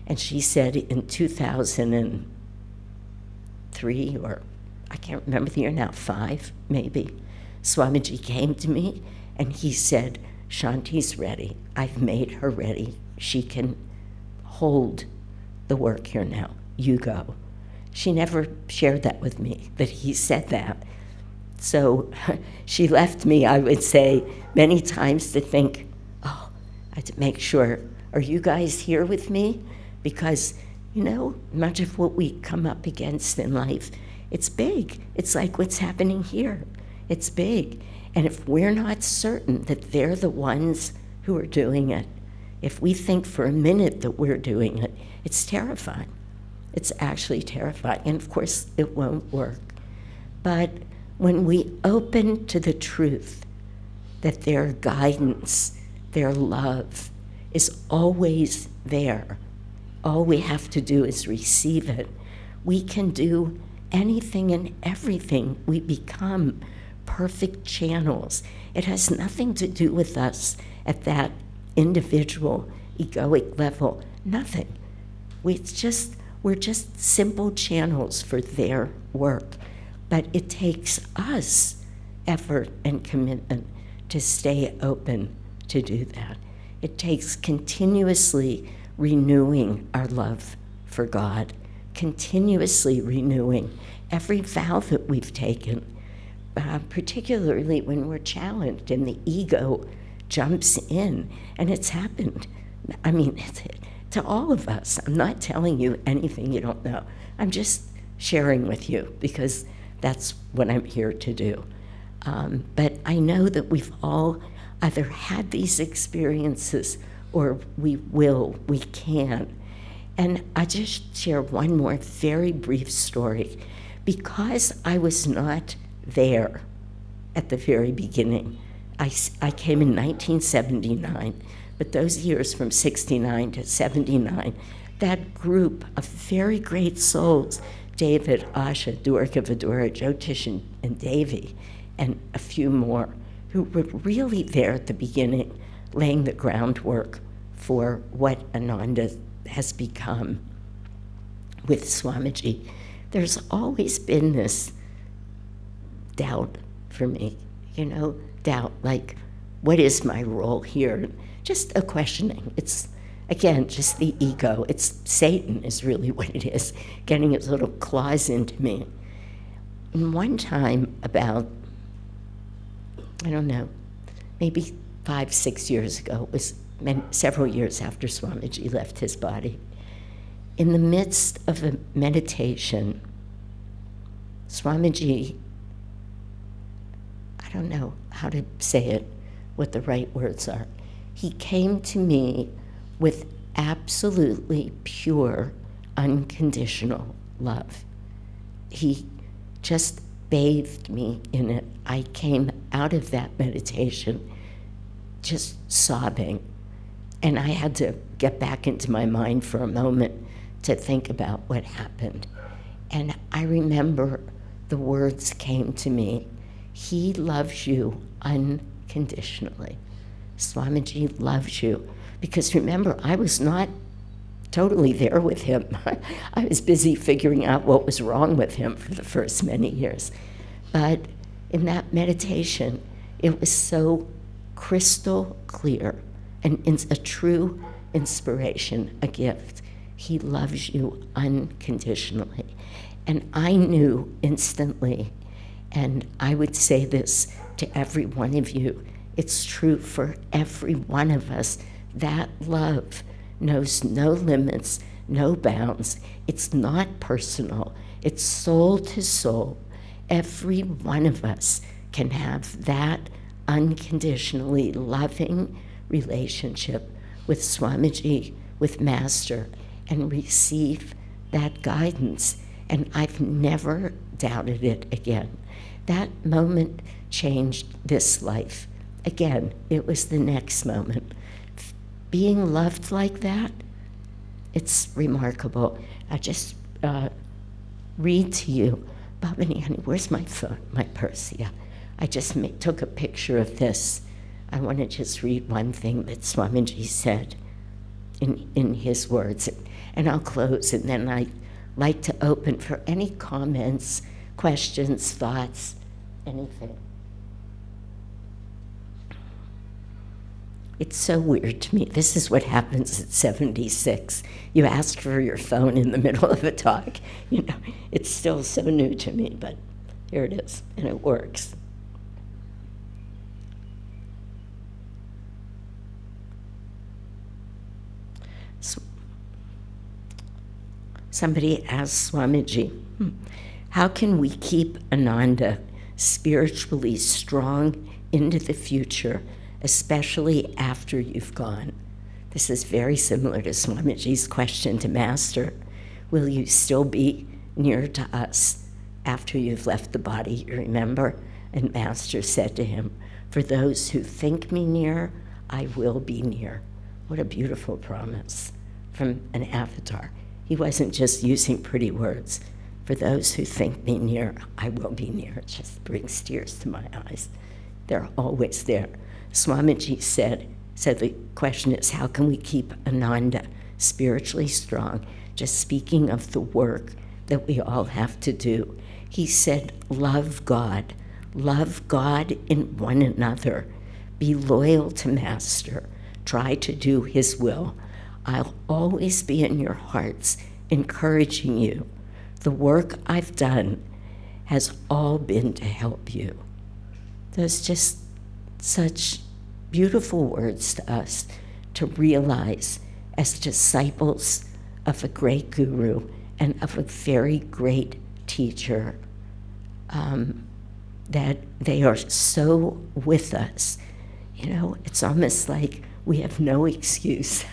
and she said in 2003, or I can't remember the year now, 5 maybe, Swamiji came to me and he said, Shanti's ready. I've made her ready. She can hold the work here now. You go. She never shared that with me, that he said that. So she left me, I would say, many times to think, oh, I had to make sure, are you guys here with me? Because, much of what we come up against in life, it's big. It's like what's happening here. It's big. And if we're not certain that they're the ones who are doing it, if we think for a minute that we're doing it, it's terrifying. It's actually terrifying. And of course, it won't work. But when we open to the truth that their guidance, their love is always there, all we have to do is receive it. We can do anything and everything. We become perfect channels. It has nothing to do with us at that individual, egoic level. Nothing. We're just simple channels for their work. But it takes us effort and commitment to stay open to do that. It takes continuously renewing our love for God, continuously renewing every vow that we've taken, particularly when we're challenged and the ego jumps in. And it's happened. I mean, to all of us. I'm not telling you anything you don't know. I'm just sharing with you because That's what I'm here to do. But I know that we've all either had these experiences or we can. And I just share one more very brief story. Because I was not there at the very beginning, I came in 1979, but those years from 69 to 79, that group of very great souls, David, Asha, Durga, Vidura, Jyotish, and Devi, and a few more, who were really there at the beginning, laying the groundwork for what Ananda has become with Swamiji. There's always been this doubt for me, doubt, like, what is my role here? Just a questioning. It's, again, just the ego. It's Satan is really what it is, getting its little claws into me. And one time about, I don't know, maybe 5, 6 years ago, it was several years after Swamiji left his body, in the midst of a meditation, Swamiji, I don't know how to say it, what the right words are. He came to me with absolutely pure, unconditional love. He just bathed me in it. I came out of that meditation just sobbing. And I had to get back into my mind for a moment to think about what happened. And I remember the words came to me, he loves you unconditionally. Swamiji loves you. Because remember, I was not totally there with him. I was busy figuring out what was wrong with him for the first many years. But in that meditation, it was so crystal clear and a true inspiration, a gift. He loves you unconditionally. And I knew instantly, and I would say this to every one of you, it's true for every one of us, that love knows no limits, no bounds. It's not personal. It's soul to soul. Every one of us can have that unconditionally loving relationship with Swamiji, with Master, and receive that guidance. And I've never doubted it again. That moment changed this life. Again, it was the next moment. Being loved like that, it's remarkable. I just read to you. Babani, honey, where's my phone, my purse? Yeah. I just took a picture of this. I want to just read one thing that Swamiji said in his words, and I'll close, and then I'd like to open for any comments, questions, thoughts, anything. It's so weird to me. This is what happens at 76. You ask for your phone in the middle of a talk. It's still so new to me, but here it is, and it works. Somebody asked Swamiji, how can we keep Ananda spiritually strong into the future, especially after you've gone? This is very similar to Swamiji's question to Master. Will you still be near to us after you've left the body, you remember? And Master said to him, for those who think me near, I will be near. What a beautiful promise from an avatar. He wasn't just using pretty words. For those who think me near, I will be near. It just brings tears to my eyes. They're always there. Swamiji said the question is, how can we keep Ananda spiritually strong? Just speaking of the work that we all have to do. He said, love God in one another. Be loyal to Master. Try to do his will. I'll always be in your hearts, encouraging you. The work I've done has all been to help you. Those just such beautiful words to us to realize as disciples of a great guru and of a very great teacher, that they are so with us. You know, it's almost like we have no excuse.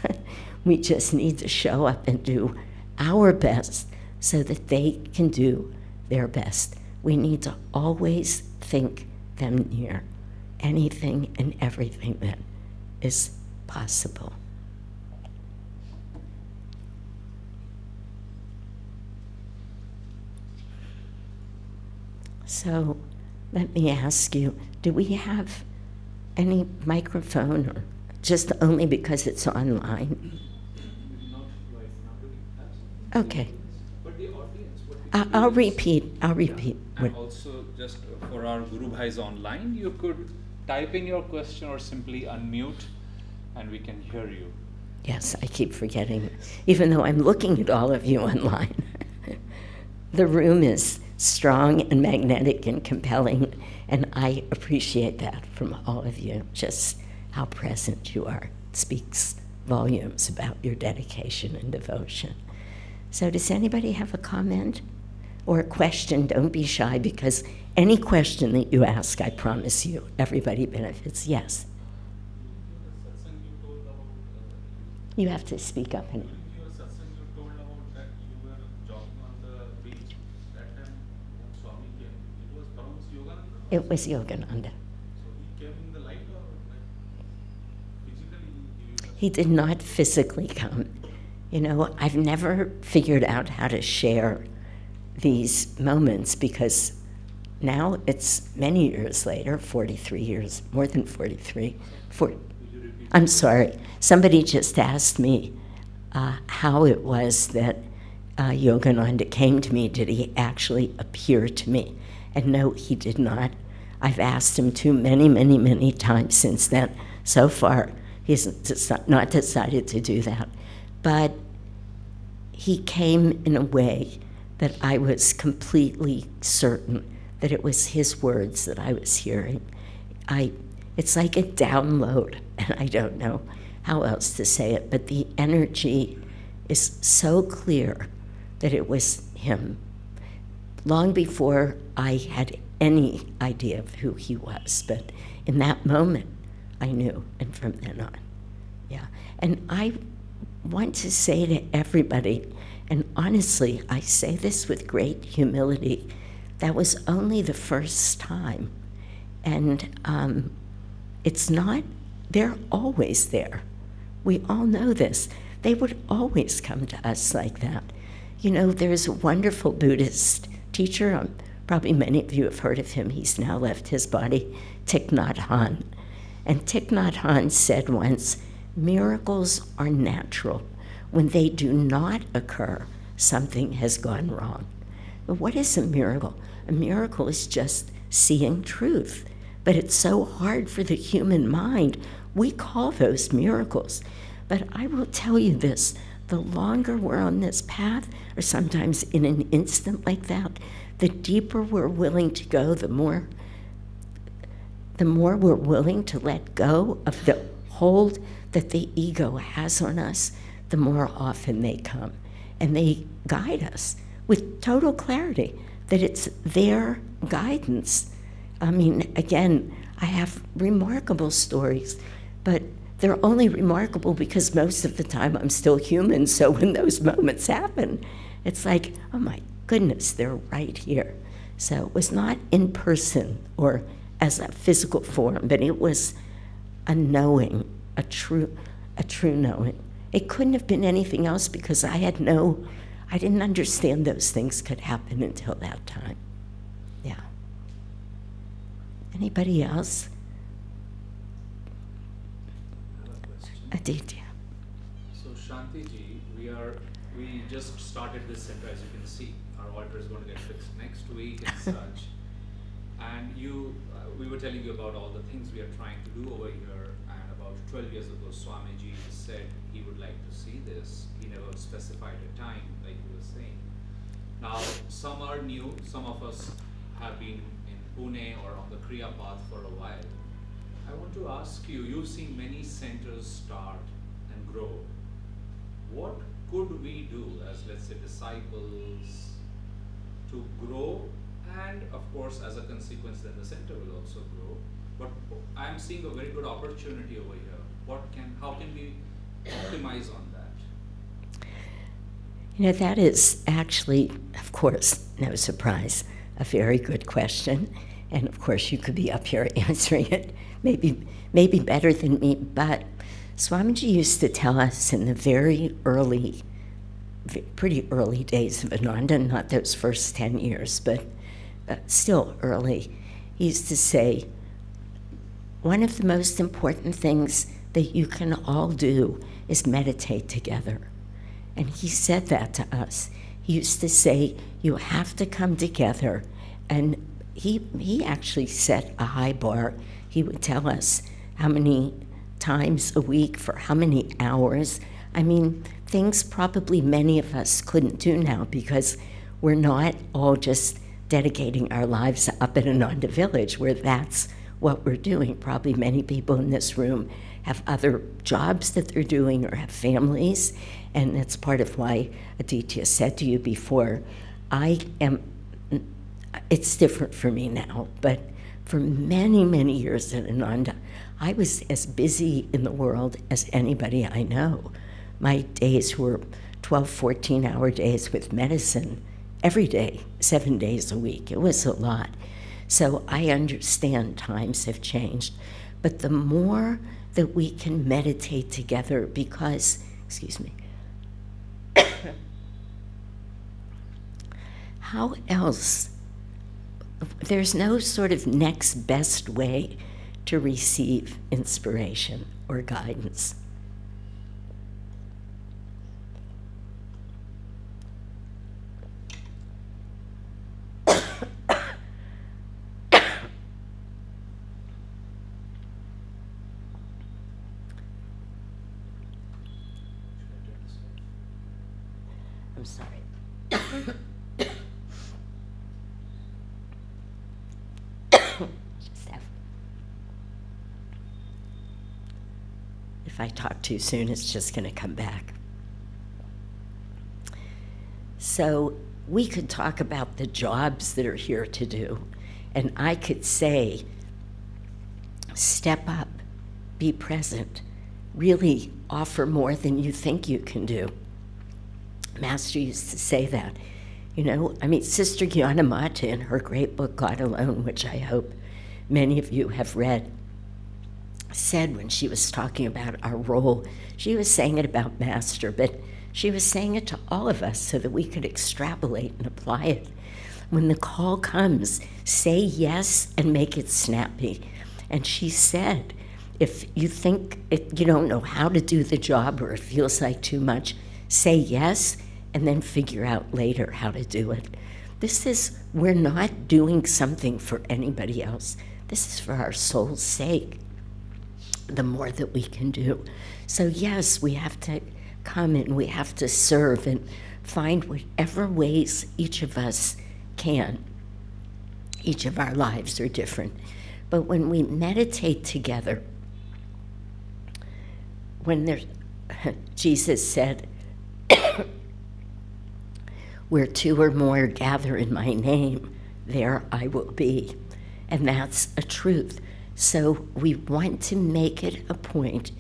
We just need to show up and do our best so that they can do their best. We need to always think them near anything and everything that is possible. So let me ask you, do we have any microphone, or just only because it's online? Not right now, but it has. Okay. But the audience, what we can I'll do is- repeat. And also, just for our Guru Bhais online, you could type in your question or simply unmute, and we can hear you. Yes, I keep forgetting, even though I'm looking at all of you online. The room is strong and magnetic and compelling, and I appreciate that from all of you, just how present you are. It speaks volumes about your dedication and devotion. So does anybody have a comment or a question? Don't be shy, because any question that you ask, I promise you, everybody benefits. Yes? You have to speak up. And Your satsang, you told about that you were jogging on the beach. That time when Swami came, it was pronounced Yogananda? it was Yogananda. So he came in the light, or like physically he He did not physically come. You know, I've never figured out how to share these moments, because now it's many years later, 43 years, more than 43. I'm sorry, somebody just asked me how it was that Yogananda came to me. Did he actually appear to me? And no, he did not. I've asked him to many, many, many times since then. So far, he's not decided to do that. But he came in a way that I was completely certain that it was his words that I was hearing. It's like a download, and I don't know how else to say it, but the energy is so clear that it was him. Long before I had any idea of who he was, but in that moment, I knew, and from then on, yeah. And I want to say to everybody, and honestly, I say this with great humility, that was only the first time. And it's not, they're always there. We all know this. They would always come to us like that. You know, there's a wonderful Buddhist teacher, probably many of you have heard of him, he's now left his body, Thich Nhat Hanh. And Thich Nhat Hanh said once, miracles are natural. When they do not occur, something has gone wrong. But what is a miracle? A miracle is just seeing truth. But it's so hard for the human mind. We call those miracles. But I will tell you this, the longer we're on this path, or sometimes in an instant like that, the deeper we're willing to go, the more we're willing to let go of the hold that the ego has on us, the more often they come. And they guide us with total clarity that it's their guidance. I mean, again, I have remarkable stories, but they're only remarkable because most of the time I'm still human, so when those moments happen, it's like, oh my goodness, they're right here. So it was not in person or as a physical form, but it was a knowing, a true knowing. It couldn't have been anything else because I didn't understand those things could happen until that time. Yeah. Anybody else? I have a question. Aditya. So Shanti ji, we just started this center, as you can see. Our altar is going to get fixed next week and such. And we were telling you about all the things we are trying to do over here. And about 12 years ago, Swamiji said he would like to see this. He never specified a time, like you were saying. Now, some are new. Some of us have been in Pune or on the Kriya path for a while. I want to ask you, you've seen many centers start and grow. What could we do as, let's say, disciples to grow And of course, as a consequence, then the center will also grow. But I'm seeing a very good opportunity over here. How can we optimize on that? That is actually, of course, no surprise, a very good question. And of course, you could be up here answering it maybe better than me. But Swamiji used to tell us in the pretty early days of Ananda, not those first 10 years, but still early, he used to say, one of the most important things that you can all do is meditate together. And he said that to us. He used to say, you have to come together. And he actually set a high bar. He would tell us how many times a week for how many hours. I mean, things probably many of us couldn't do now because we're not all just dedicating our lives up at Ananda Village, where that's what we're doing. Probably many people in this room have other jobs that they're doing or have families, and that's part of why Aditya said to you before, it's different for me now, but for many, many years at Ananda, I was as busy in the world as anybody I know. My days were 12, 14-hour days with medicine every day, 7 days a week. It was a lot. So I understand times have changed. But the more that we can meditate together, because, excuse me, how else? There's no sort of next best way to receive inspiration or guidance. I'm sorry. If I talk too soon, it's just going to come back. So we could talk about the jobs that are here to do, and I could say, step up, be present, really offer more than you think you can do. Master used to say that. Sister Gyanamata in her great book, God Alone, which I hope many of you have read, said when she was talking about our role, she was saying it about Master, but she was saying it to all of us so that we could extrapolate and apply it. When the call comes, say yes and make it snappy. And she said, if you think you don't know how to do the job or it feels like too much, say yes and then figure out later how to do it. We're not doing something for anybody else. This is for our soul's sake, the more that we can do. So yes, we have to come and we have to serve and find whatever ways each of us can. Each of our lives are different. But when we meditate together, Jesus said, where two or more gather in my name, there I will be. And that's a truth. So we want to make it a point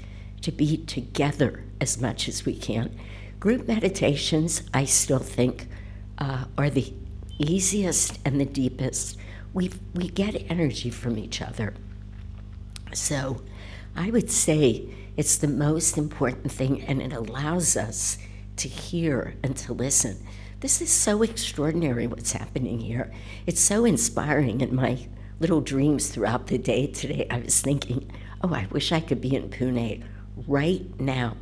to be together as much as we can. Group meditations, I still think, are the easiest and the deepest. We get energy from each other. So I would say it's the most important thing, and it allows us to hear and to listen. This is so extraordinary what's happening here. It's so inspiring. In my little dreams throughout the day today, I was thinking, oh, I wish I could be in Pune right now,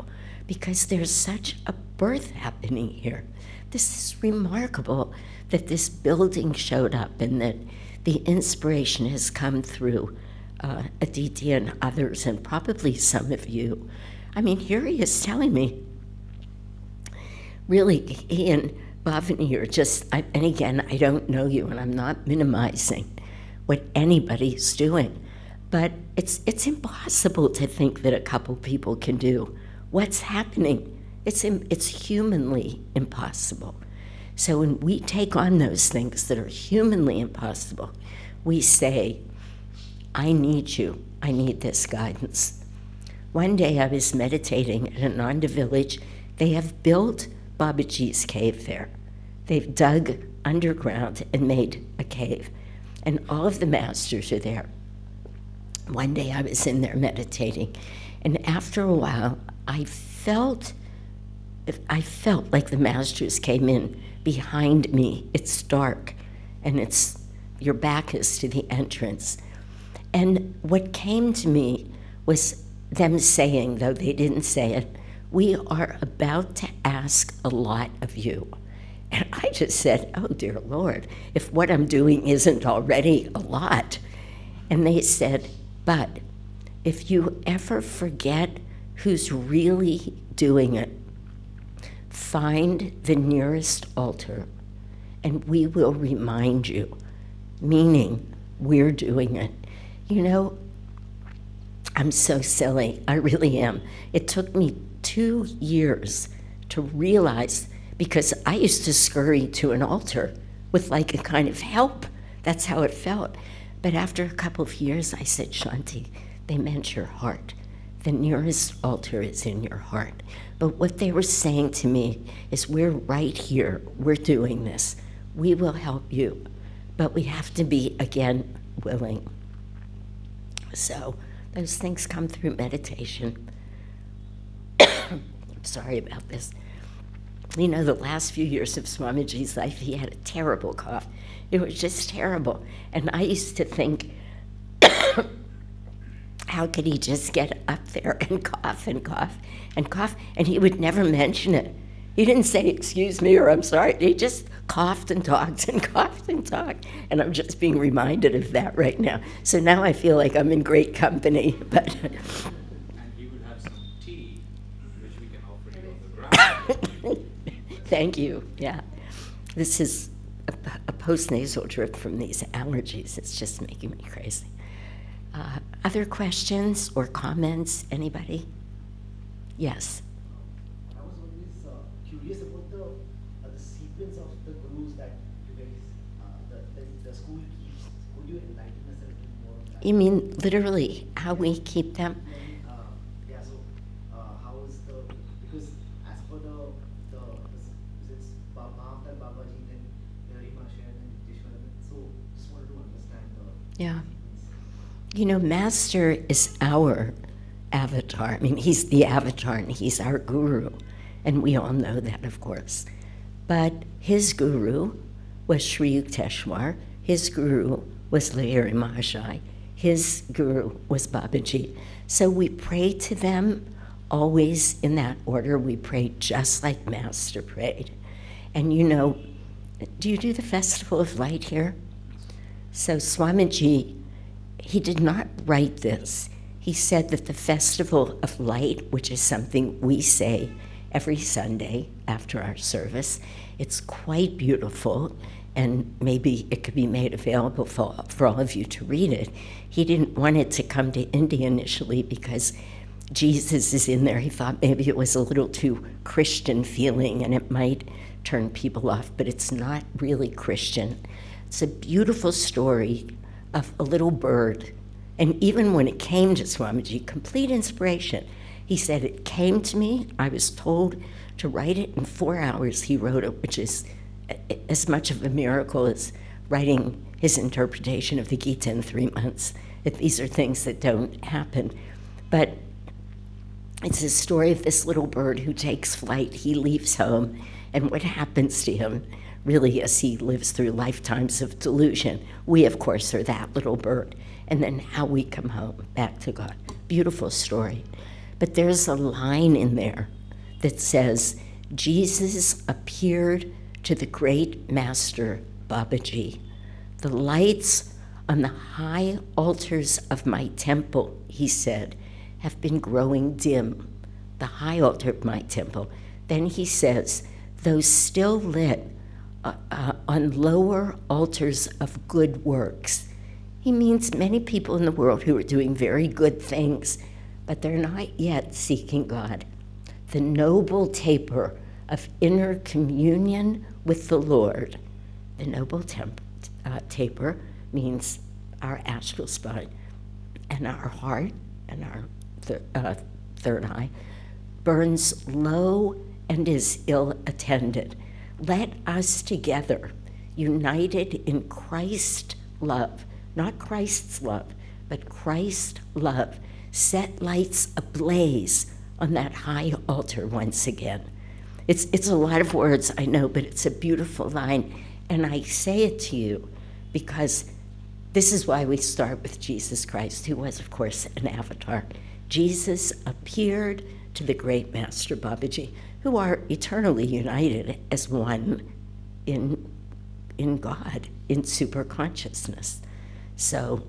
because there's such a birth happening here. This is remarkable that this building showed up and that the inspiration has come through Aditya and others, and probably some of you. Here he is telling me, really, he and Bhavani are just, and again, I don't know you, and I'm not minimizing what anybody's doing, but it's impossible to think that a couple people can do what's happening. It's humanly impossible. So when we take on those things that are humanly impossible, we say, I need you. I need this guidance. One day I was meditating at Ananda village. They have built Babaji's cave there. They've dug underground and made a cave. And all of the masters are there. One day I was in there meditating, and after a while I felt like the masters came in behind me. It's dark, and your back is to the entrance. And what came to me was them saying, though they didn't say it, we are about to ask a lot of you. And I just said, oh dear Lord, if what I'm doing isn't already a lot. And they said, but if you ever forget who's really doing it, find the nearest altar and we will remind you, meaning we're doing it. You know, I'm so silly, I really am. It took me 2 years to realize, because I used to scurry to an altar with like a kind of help. That's how it felt. But after a couple of years, I said, Shanti, they meant your heart. The nearest altar is in your heart. But what they were saying to me is, we're right here, we're doing this. We will help you, but we have to be, again, willing. So those things come through meditation. I'm sorry about this. You know, the last few years of Swamiji's life, he had a terrible cough. It was just terrible. And I used to think, how could he just get up there and cough and cough and cough? And he would never mention it. He didn't say, excuse me, or I'm sorry. He just coughed and talked and coughed and talked. And I'm just being reminded of that right now. So now I feel like I'm in great company. But And he would have some tea, which we can offer you on the ground. Thank you, yeah. This is a post-nasal drip from these allergies. It's just making me crazy. Other questions or comments, anybody? Yes. I was always curious about the sequence of the gurus that you guys, the school keeps. Could you enlighten us a little more on that? You mean literally how we keep them? Yeah, so how is because as per it's Mahamdar Babaji, then Hari Mahasaya, and Niteshwara, so just wanted to understand the Yeah. sequence. You know, Master is our avatar. I mean, he's the avatar and he's our guru. And we all know that, of course. But his guru was Sri Yukteswar. His guru was Lahiri Mahashai. His guru was Babaji. So we pray to them always in that order. We pray just like Master prayed. And you know, do you do the Festival of Light here? So Swamiji, he did not write this. He said that the Festival of Light, which is something we say every Sunday after our service, it's quite beautiful, and maybe it could be made available for all of you to read it. He didn't want it to come to India initially because Jesus is in there. He thought maybe it was a little too Christian feeling and it might turn people off, but it's not really Christian. It's a beautiful story of a little bird. And even when it came to Swamiji, complete inspiration. He said, it came to me, I was told to write it in 4 hours. He wrote it, which is as much of a miracle as writing his interpretation of the Gita in 3 months. These are things that don't happen. But it's a story of this little bird who takes flight. He leaves home, and what happens to him really as he lives through lifetimes of delusion. We, of course, are that little bird. And then how we come home, back to God. Beautiful story. But there's a line in there that says, Jesus appeared to the great master, Babaji. The lights on the high altars of my temple, he said, have been growing dim. The high altar of my temple. Then he says, those still lit on lower altars of good works. He means many people in the world who are doing very good things, but they're not yet seeking God. The noble taper of inner communion with the Lord. The noble taper means our astral spine, and our heart and our third eye burns low and is ill attended. Let us together, united in Christ love, not Christ's love, but Christ love, set lights ablaze on that high altar once again. It's a lot of words, I know, but it's a beautiful line. And I say it to you because this is why we start with Jesus Christ, who was, of course, an avatar. Jesus appeared to the great Master Babaji, who are eternally united as one in God, in super consciousness. So,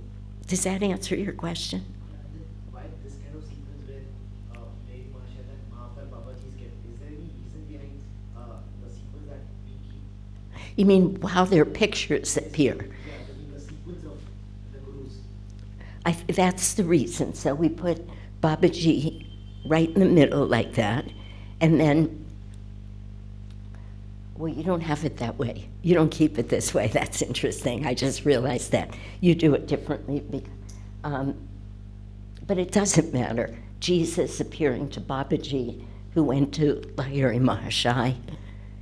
does that answer your question? And then why this kind of sequence where Mary Masha and after Babaji is kept? Is there any reason behind the sequence that we keep? You mean while their pictures appear? Yeah, I mean the sequence of the gurus. That's the reason. So we put Babaji right in the middle like that, and then, well, you don't have it that way. You don't keep it this way. That's interesting. I just realized that. You do it differently. But it doesn't matter. Jesus appearing to Babaji, who went to Lahiri Mahashai.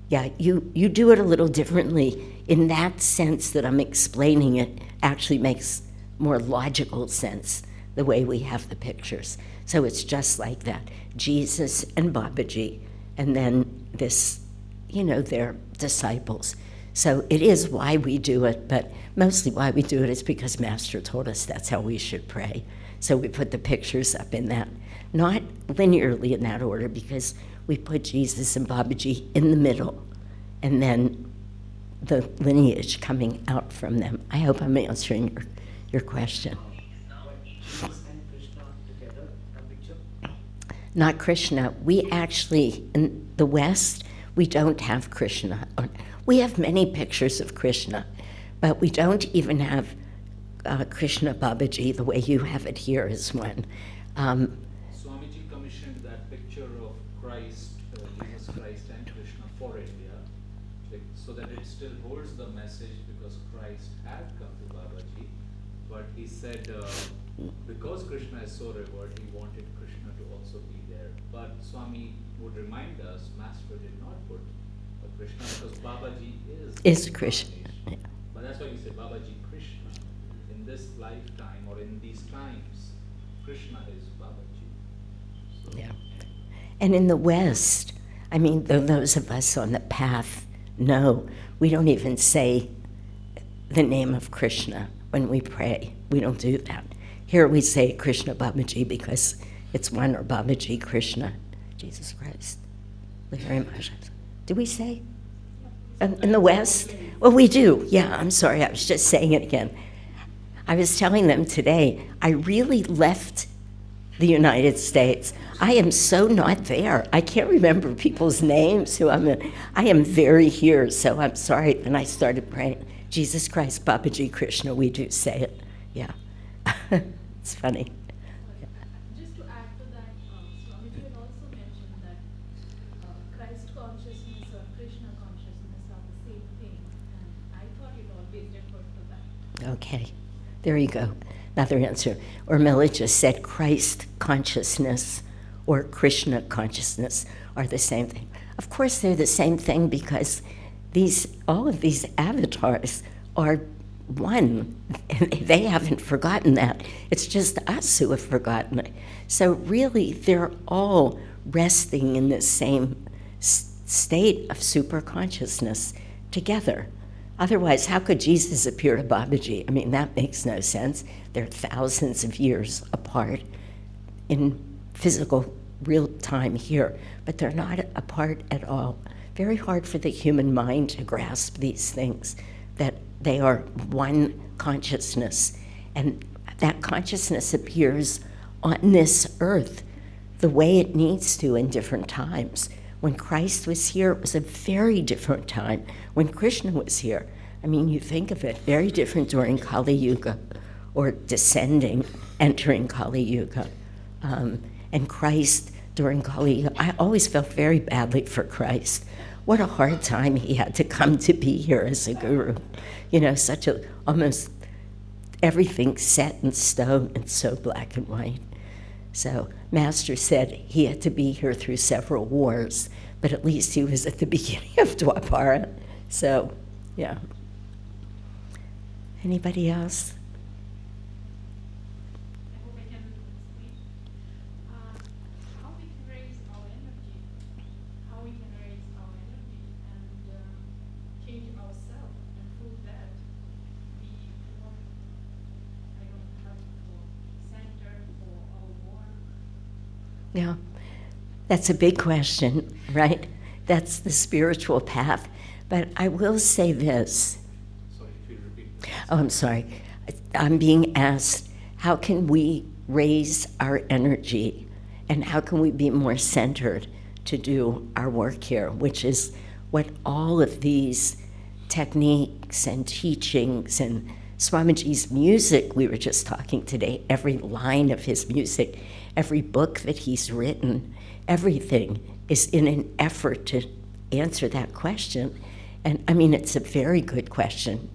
Yeah, you do it a little differently. In that sense that I'm explaining it actually makes more logical sense, the way we have the pictures. So it's just like that. Jesus and Babaji, and then this, their disciples. So it is why we do it, but mostly why we do it is because Master told us that's how we should pray. So we put the pictures up in that, not linearly in that order, because we put Jesus and Babaji in the middle, and then the lineage coming out from them. I hope I'm answering your question. Jesus and Krishna together, a picture. Not Krishna. We actually, in the West, we don't have Krishna. We have many pictures of Krishna, but we don't even have Krishna Babaji the way you have it here as one. Swamiji commissioned that picture of Christ, Jesus Christ and Krishna for India, so that it still holds the message, because Christ had come to Babaji, but he said because Krishna is so revered, he wanted Krishna to also be there. But Swami would remind us, Master did not put Krishna, because Babaji Is Krishna. Yeah. But that's why we say Babaji Krishna. In this lifetime or in these times, Krishna is Babaji. So Yeah. And in the West, I mean, those of us on the path know, we don't even say the name of Krishna when we pray. We don't do that. Here we say Krishna Babaji because it's one, or Babaji Krishna, Jesus Christ. Very much. Do we say? In the West? Well, we do. Yeah, I'm sorry, I was just saying it again. I was telling them today, I really left the United States. I am so not there. I can't remember people's names who I'm in. I am very here, so I'm sorry. And I started praying, Jesus Christ, Babaji Krishna, we do say it. Yeah. It's funny. Just to add to that, Swamiji had also mentioned that Christ consciousness or Krishna consciousness are the same thing, and I thought it always referred to that. Okay, there you go. Another answer. Urmila just said Christ consciousness or Krishna consciousness are the same thing. Of course, they're the same thing because all of these avatars are one, and they haven't forgotten that. It's just us who have forgotten it. So really, they're all resting in this same state of super consciousness together. Otherwise, how could Jesus appear to Babaji? I mean, that makes no sense. They're thousands of years apart in physical real time here, but they're not apart at all. Very hard for the human mind to grasp these things, that they are one consciousness, and that consciousness appears on this earth the way it needs to in different times. When Christ was here, it was a very different time. When Krishna was here, I mean, you think of it, very different during Kali Yuga, or entering Kali Yuga. And Christ during Kali Yuga, I always felt very badly for Christ. what a hard time he had to come to be here as a guru. You know, such a, almost everything set in stone and so black and white. So Master said he had to be here through several wars, but at least he was at the beginning of Dwapara. So, yeah. Anybody else? I hope I can speak. How we can raise our energy, how we can raise our energy and change ourselves, and through that be more, I don't have for center for our work. Yeah, that's a big question, right? That's the spiritual path. But I will say this. Sorry, if you repeat. Oh, I'm sorry. I'm being asked, how can we raise our energy and how can we be more centered to do our work here, which is what all of these techniques and teachings and Swamiji's music, we were just talking today, every line of his music, every book that he's written, everything is in an effort to answer that question. And I mean, it's a very good question.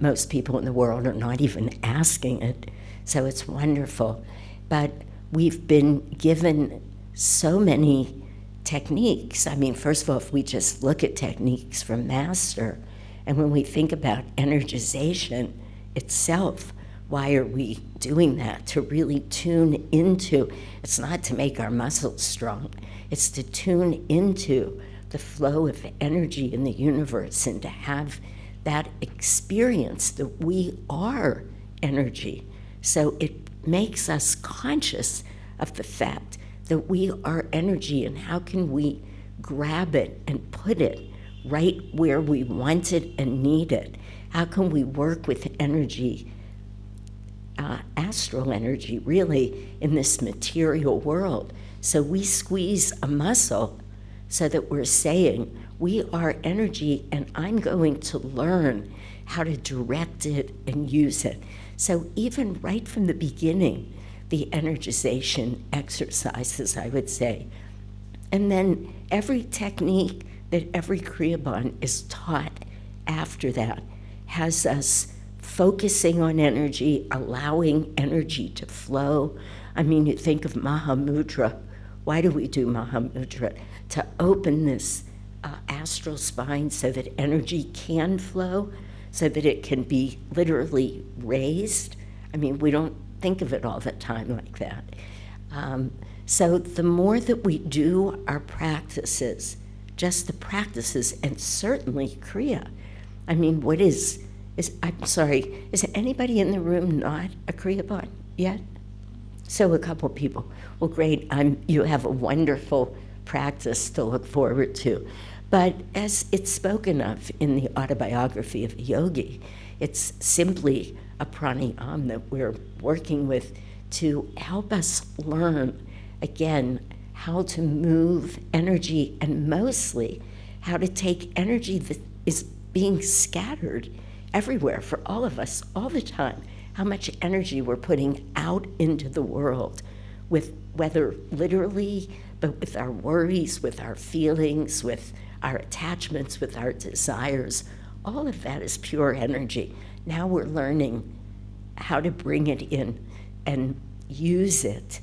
Most people in the world are not even asking it, so it's wonderful. But we've been given so many techniques. I mean, first of all, if we just look at techniques from Master, and when we think about energization itself, why are we doing that? To really tune into, it's not to make our muscles strong, it's to tune into the flow of energy in the universe and to have that experience that we are energy. So it makes us conscious of the fact that we are energy, and how can we grab it and put it right where we want it and need it? How can we work with energy, astral energy, really, in this material world? So we squeeze a muscle so that we're saying, we are energy, and I'm going to learn how to direct it and use it. So even right from the beginning, the energization exercises, I would say. And then every technique that every Kriyaban is taught after that has us focusing on energy, allowing energy to flow. I mean, you think of Mahamudra. Why do we do Mahamudra? To open this astral spine so that energy can flow, so that it can be literally raised. I mean, we don't think of it all the time like that. So the more that we do our practices, just the practices, and certainly Kriya. I mean, what I'm sorry, is anybody in the room not a Kriyaban yet? So a couple people. Well, great, you have a wonderful practice to look forward to. But as it's spoken of in the autobiography of a yogi, it's simply a pranayama that we're working with to help us learn, again, how to move energy, and mostly how to take energy that is being scattered everywhere for all of us all the time, how much energy we're putting out into the world, with whether literally, but with our worries, with our feelings, with our attachments, with our desires. All of that is pure energy. Now we're learning how to bring it in and use it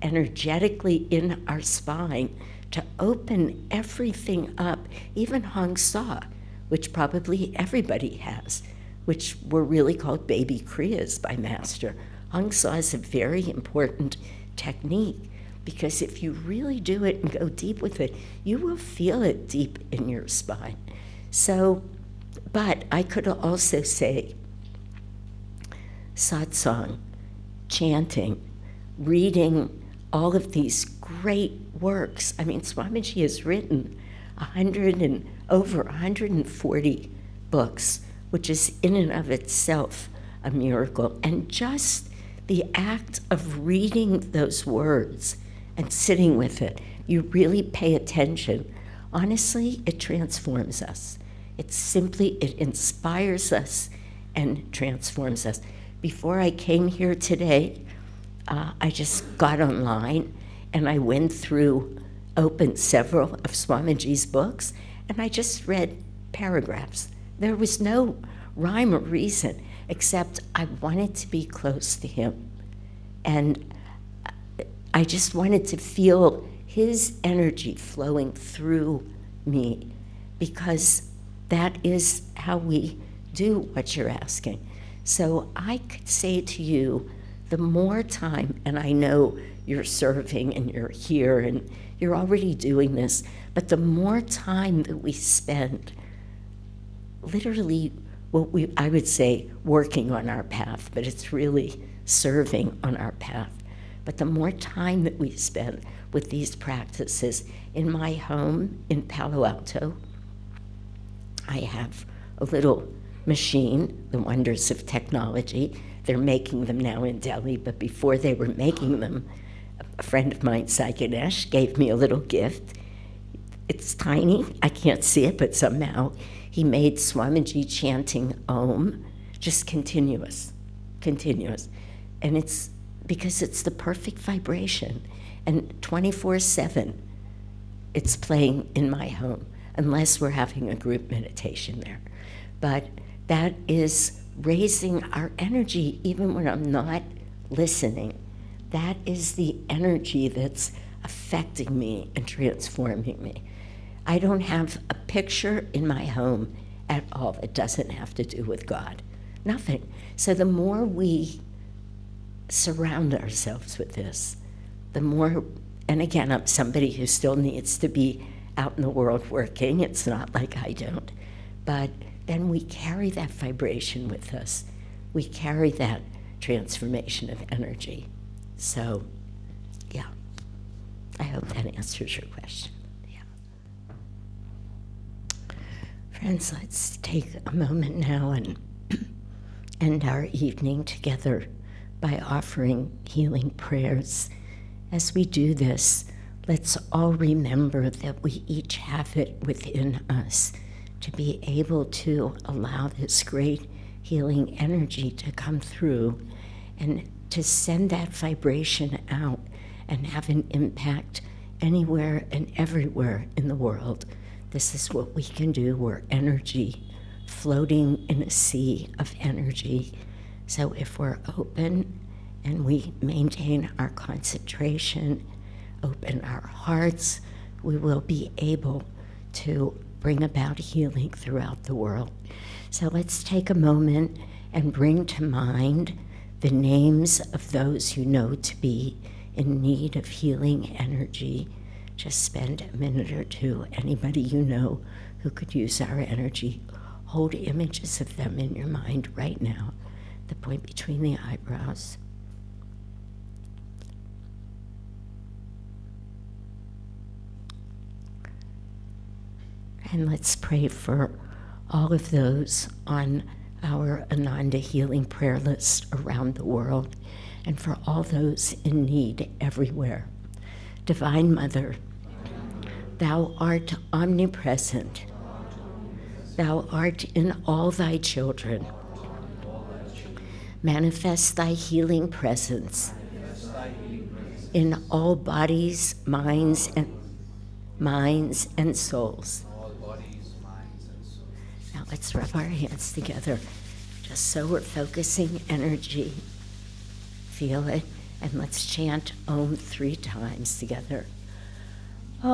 energetically in our spine to open everything up, even Hong Sa, which probably everybody has, which were really called baby kriyas by Master. Hong Sa is a very important technique, because if you really do it and go deep with it, you will feel it deep in your spine. So, but I could also say satsang, chanting, reading all of these great works. I mean, Swamiji has written over 140 books, which is in and of itself a miracle. And just the act of reading those words and sitting with it, you really pay attention. Honestly, it transforms us. It inspires us and transforms us. Before I came here today, I just got online and I went through, opened several of Swamiji's books, And I just read paragraphs. There was no rhyme or reason, except I wanted to be close to him. And I just wanted to feel his energy flowing through me, because that is how we do what you're asking. So I could say to you, the more time, and I know you're serving and you're here and you're already doing this, but the more time that we spend literally, I would say working on our path, but it's really serving on our path. But the more time that we spend with these practices, in my home in Palo Alto, I have a little machine, the wonders of technology. They're making them now in Delhi, but before they were making them, a friend of mine, Sai Ganesh, gave me a little gift. It's tiny, I can't see it, but somehow he made Swamiji chanting Om, just continuous. And it's because it's the perfect vibration. And 24/7, it's playing in my home, unless we're having a group meditation there. But that is raising our energy even when I'm not listening. That is the energy that's affecting me and transforming me. I don't have a picture in my home at all that doesn't have to do with God. Nothing. So the more we surround ourselves with this, the more, and again, I'm somebody who still needs to be out in the world working. It's not like I don't. But then we carry that vibration with us. We carry that transformation of energy. So, yeah. I hope that answers your question. Yeah. Friends, let's take a moment now and end our evening together by offering healing prayers. As we do this, let's all remember that we each have it within us to be able to allow this great healing energy to come through and to send that vibration out and have an impact anywhere and everywhere in the world. This is what we can do. We're energy floating in a sea of energy. So if we're open and we maintain our concentration, open our hearts, we will be able to bring about healing throughout the world. So let's take a moment and bring to mind the names of those you know to be in need of healing energy. Just spend a minute or two. Anybody you know who could use our energy, hold images of them in your mind right now, the point between the eyebrows. And let's pray for all of those on our Ananda healing prayer list around the world, and for all those in need everywhere. Divine Mother, thou art omnipresent. Thou art in all thy children. Manifest thy healing presence in all bodies, minds, and souls. Now let's rub our hands together, just so we're focusing energy. Feel it, and let's chant Om 3 times together. Om.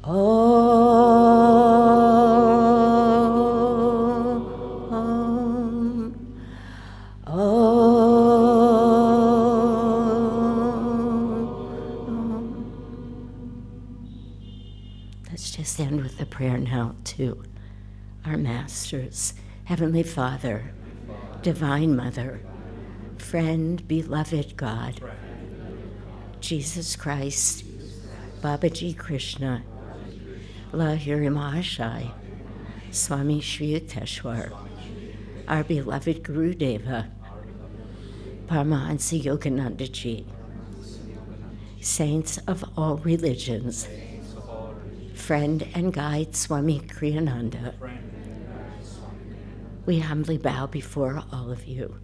Om. Let's just end with a prayer now to our masters. Heavenly Father, Divine Mother, friend, beloved God, Jesus Christ, Babaji Krishna, Lahiri Mahashai, Swami Sri Yukteswar, our beloved Guru Deva, Paramahansa Yogananda Ji, saints of all religions, friend and guide Swami Kriyananda, we humbly bow before all of you.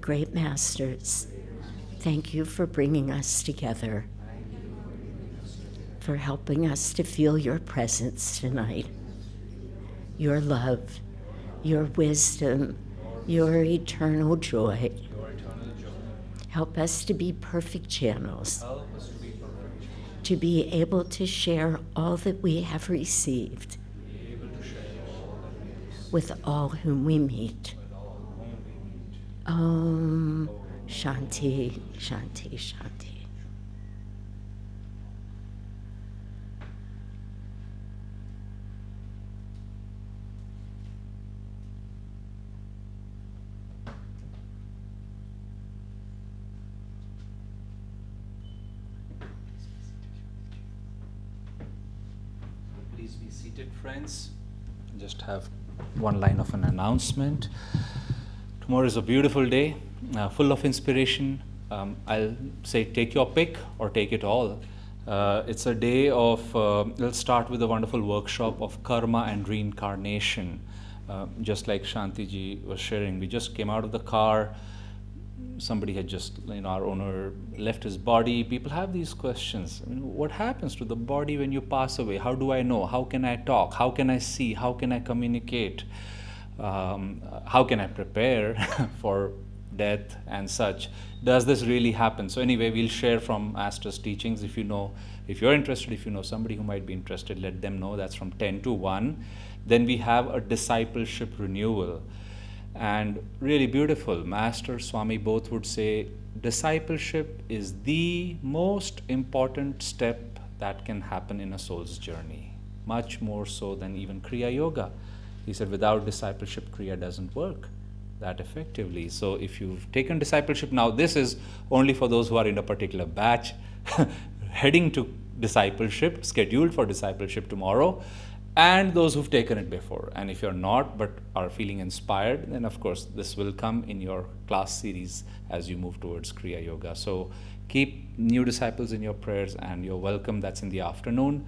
Great masters, Thank you for bringing us together, for helping us to feel your presence tonight, your love, your wisdom, your eternal joy. Help us to be perfect channels, to be able to share all that we have received with all whom we meet. Om Shanti, Shanti, Shanti. Please be seated, friends. Just have one line of an announcement. Tomorrow is a beautiful day, full of inspiration. I'll say take your pick or take it all. It's a day of, we'll start with a wonderful workshop of karma and reincarnation. Just like Shanti ji was sharing, we just came out of the car. Somebody had just, our owner left his body. People have these questions. What happens to the body when you pass away? How do I know? How can I talk? How can I see? How can I communicate? How can I prepare for death and such? Does this really happen? So anyway, we'll share from Master's teachings. If you're interested, if you know somebody who might be interested, let them know. That's from 10 to 1. Then we have a discipleship renewal. And really beautiful. Master, Swami both would say discipleship is the most important step that can happen in a soul's journey, much more so than even Kriya Yoga. He said without discipleship, Kriya doesn't work that effectively. So if you've taken discipleship, now this is only for those who are in a particular batch heading to discipleship, scheduled for discipleship tomorrow, and those who've taken it before. And if you're not but are feeling inspired, then of course this will come in your class series as you move towards Kriya Yoga. So keep new disciples in your prayers, and you're welcome. That's in the afternoon.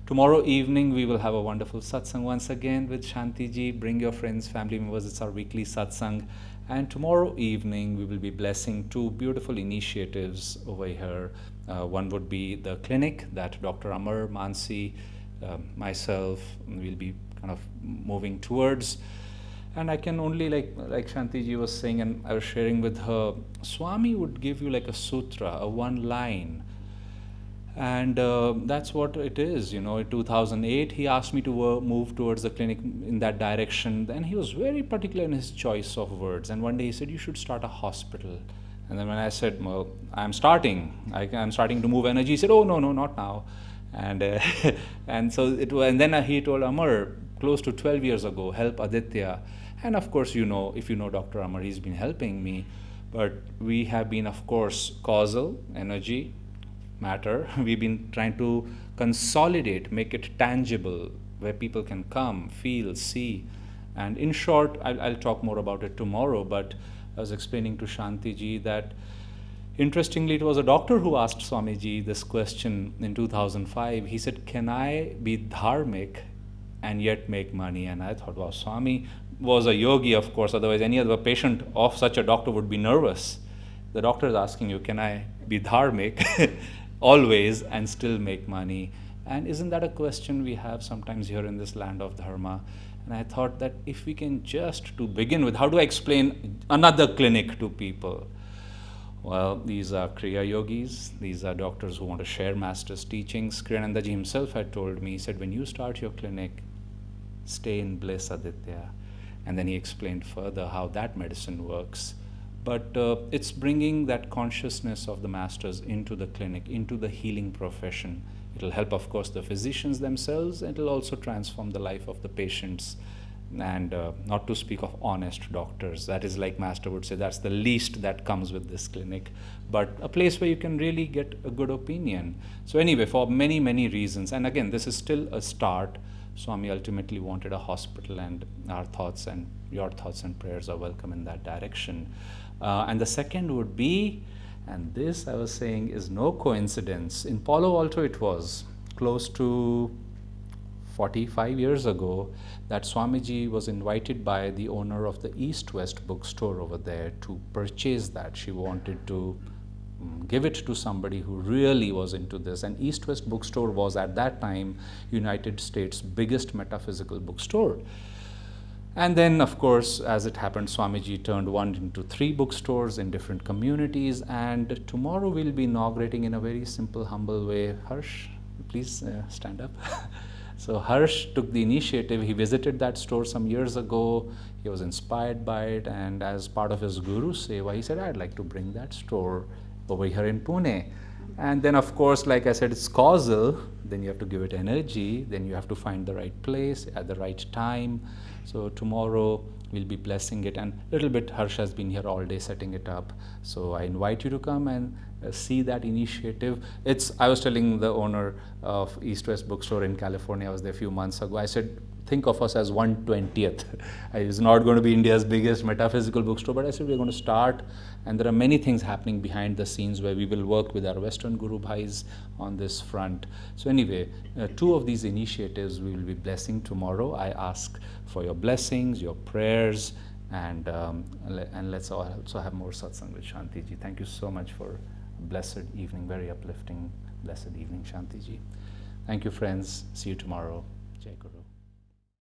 Tomorrow evening we will have a wonderful satsang once again with Shanti ji. Bring your friends, family members. It's our weekly satsang. And tomorrow evening we will be blessing two beautiful initiatives over here. One would be the clinic that Dr. Amar, Mansi, myself will be kind of moving towards. And I can only, like Shanti ji was saying, and I was sharing with her, Swami would give you like a sutra, a one line. And that's what it is. In 2008, he asked me to move towards the clinic in that direction. Then he was very particular in his choice of words. And one day he said, you should start a hospital. And then when I said, well, I'm starting to move energy, he said, oh, no, not now. And and so it was, and then he told Amar close to 12 years ago, help Aditya. And of course, if you know Dr. Amar, he's been helping me. But we have been, of course, causal, energy, matter. We've been trying to consolidate, make it tangible, where people can come, feel, see. And in short, I'll talk more about it tomorrow, but I was explaining to Shanti ji that interestingly, it was a doctor who asked Swamiji this question in 2005. He said, can I be dharmic and yet make money? And I thought, wow, Swami was a yogi, of course. Otherwise, any other patient of such a doctor would be nervous. The doctor is asking you, can I be dharmic always and still make money? And isn't that a question we have sometimes here in this land of dharma? And I thought that if we can just, to begin with, how do I explain another clinic to people? Well, these are Kriya Yogis. These are doctors who want to share Master's teachings. Kriyananda ji himself had told me, he said, when you start your clinic, stay in bliss, Aditya. And then he explained further how that medicine works. But it's bringing that consciousness of the Masters into the clinic, into the healing profession. It'll help, of course, the physicians themselves, and it'll also transform the life of the patients. And not to speak of honest doctors. That is, like Master would say, that's the least that comes with this clinic. But a place where you can really get a good opinion. So anyway, for many, many reasons, and again, this is still a start. Swami ultimately wanted a hospital, and our thoughts and your thoughts and prayers are welcome in that direction. And the second would be, and this I was saying is no coincidence. In Palo Alto it was close to 45 years ago that Swamiji was invited by the owner of the East West bookstore over there to purchase that. She wanted to give it to somebody who really was into this. And East West Bookstore was at that time United States' biggest metaphysical bookstore. And then, of course, as it happened, Swamiji turned one into 3 bookstores in different communities. And tomorrow we'll be inaugurating in a very simple, humble way. Harsh, please stand up. So Harsh took the initiative. He visited that store some years ago. He was inspired by it. And as part of his Guru Seva, he said, I'd like to bring that store over here in Pune. And then, of course, like I said, it's causal. Then you have to give it energy. Then you have to find the right place at the right time. So tomorrow we'll be blessing it. And a little bit, Harsh has been here all day setting it up. So I invite you to come and see that initiative. I was telling the owner of East West Bookstore in California, I was there a few months ago, I said, think of us as 1/20th. It's not going to be India's biggest metaphysical bookstore, but I said we're going to start, and there are many things happening behind the scenes where we will work with our Western Guru Bhais on this front. So anyway, 2 of these initiatives we will be blessing tomorrow. I ask for your blessings, your prayers, and let's also have more satsang with Shanti ji. Thank you so much for a blessed evening, very uplifting, blessed evening, Shanti ji. Thank you, friends. See you tomorrow. Jai Guru.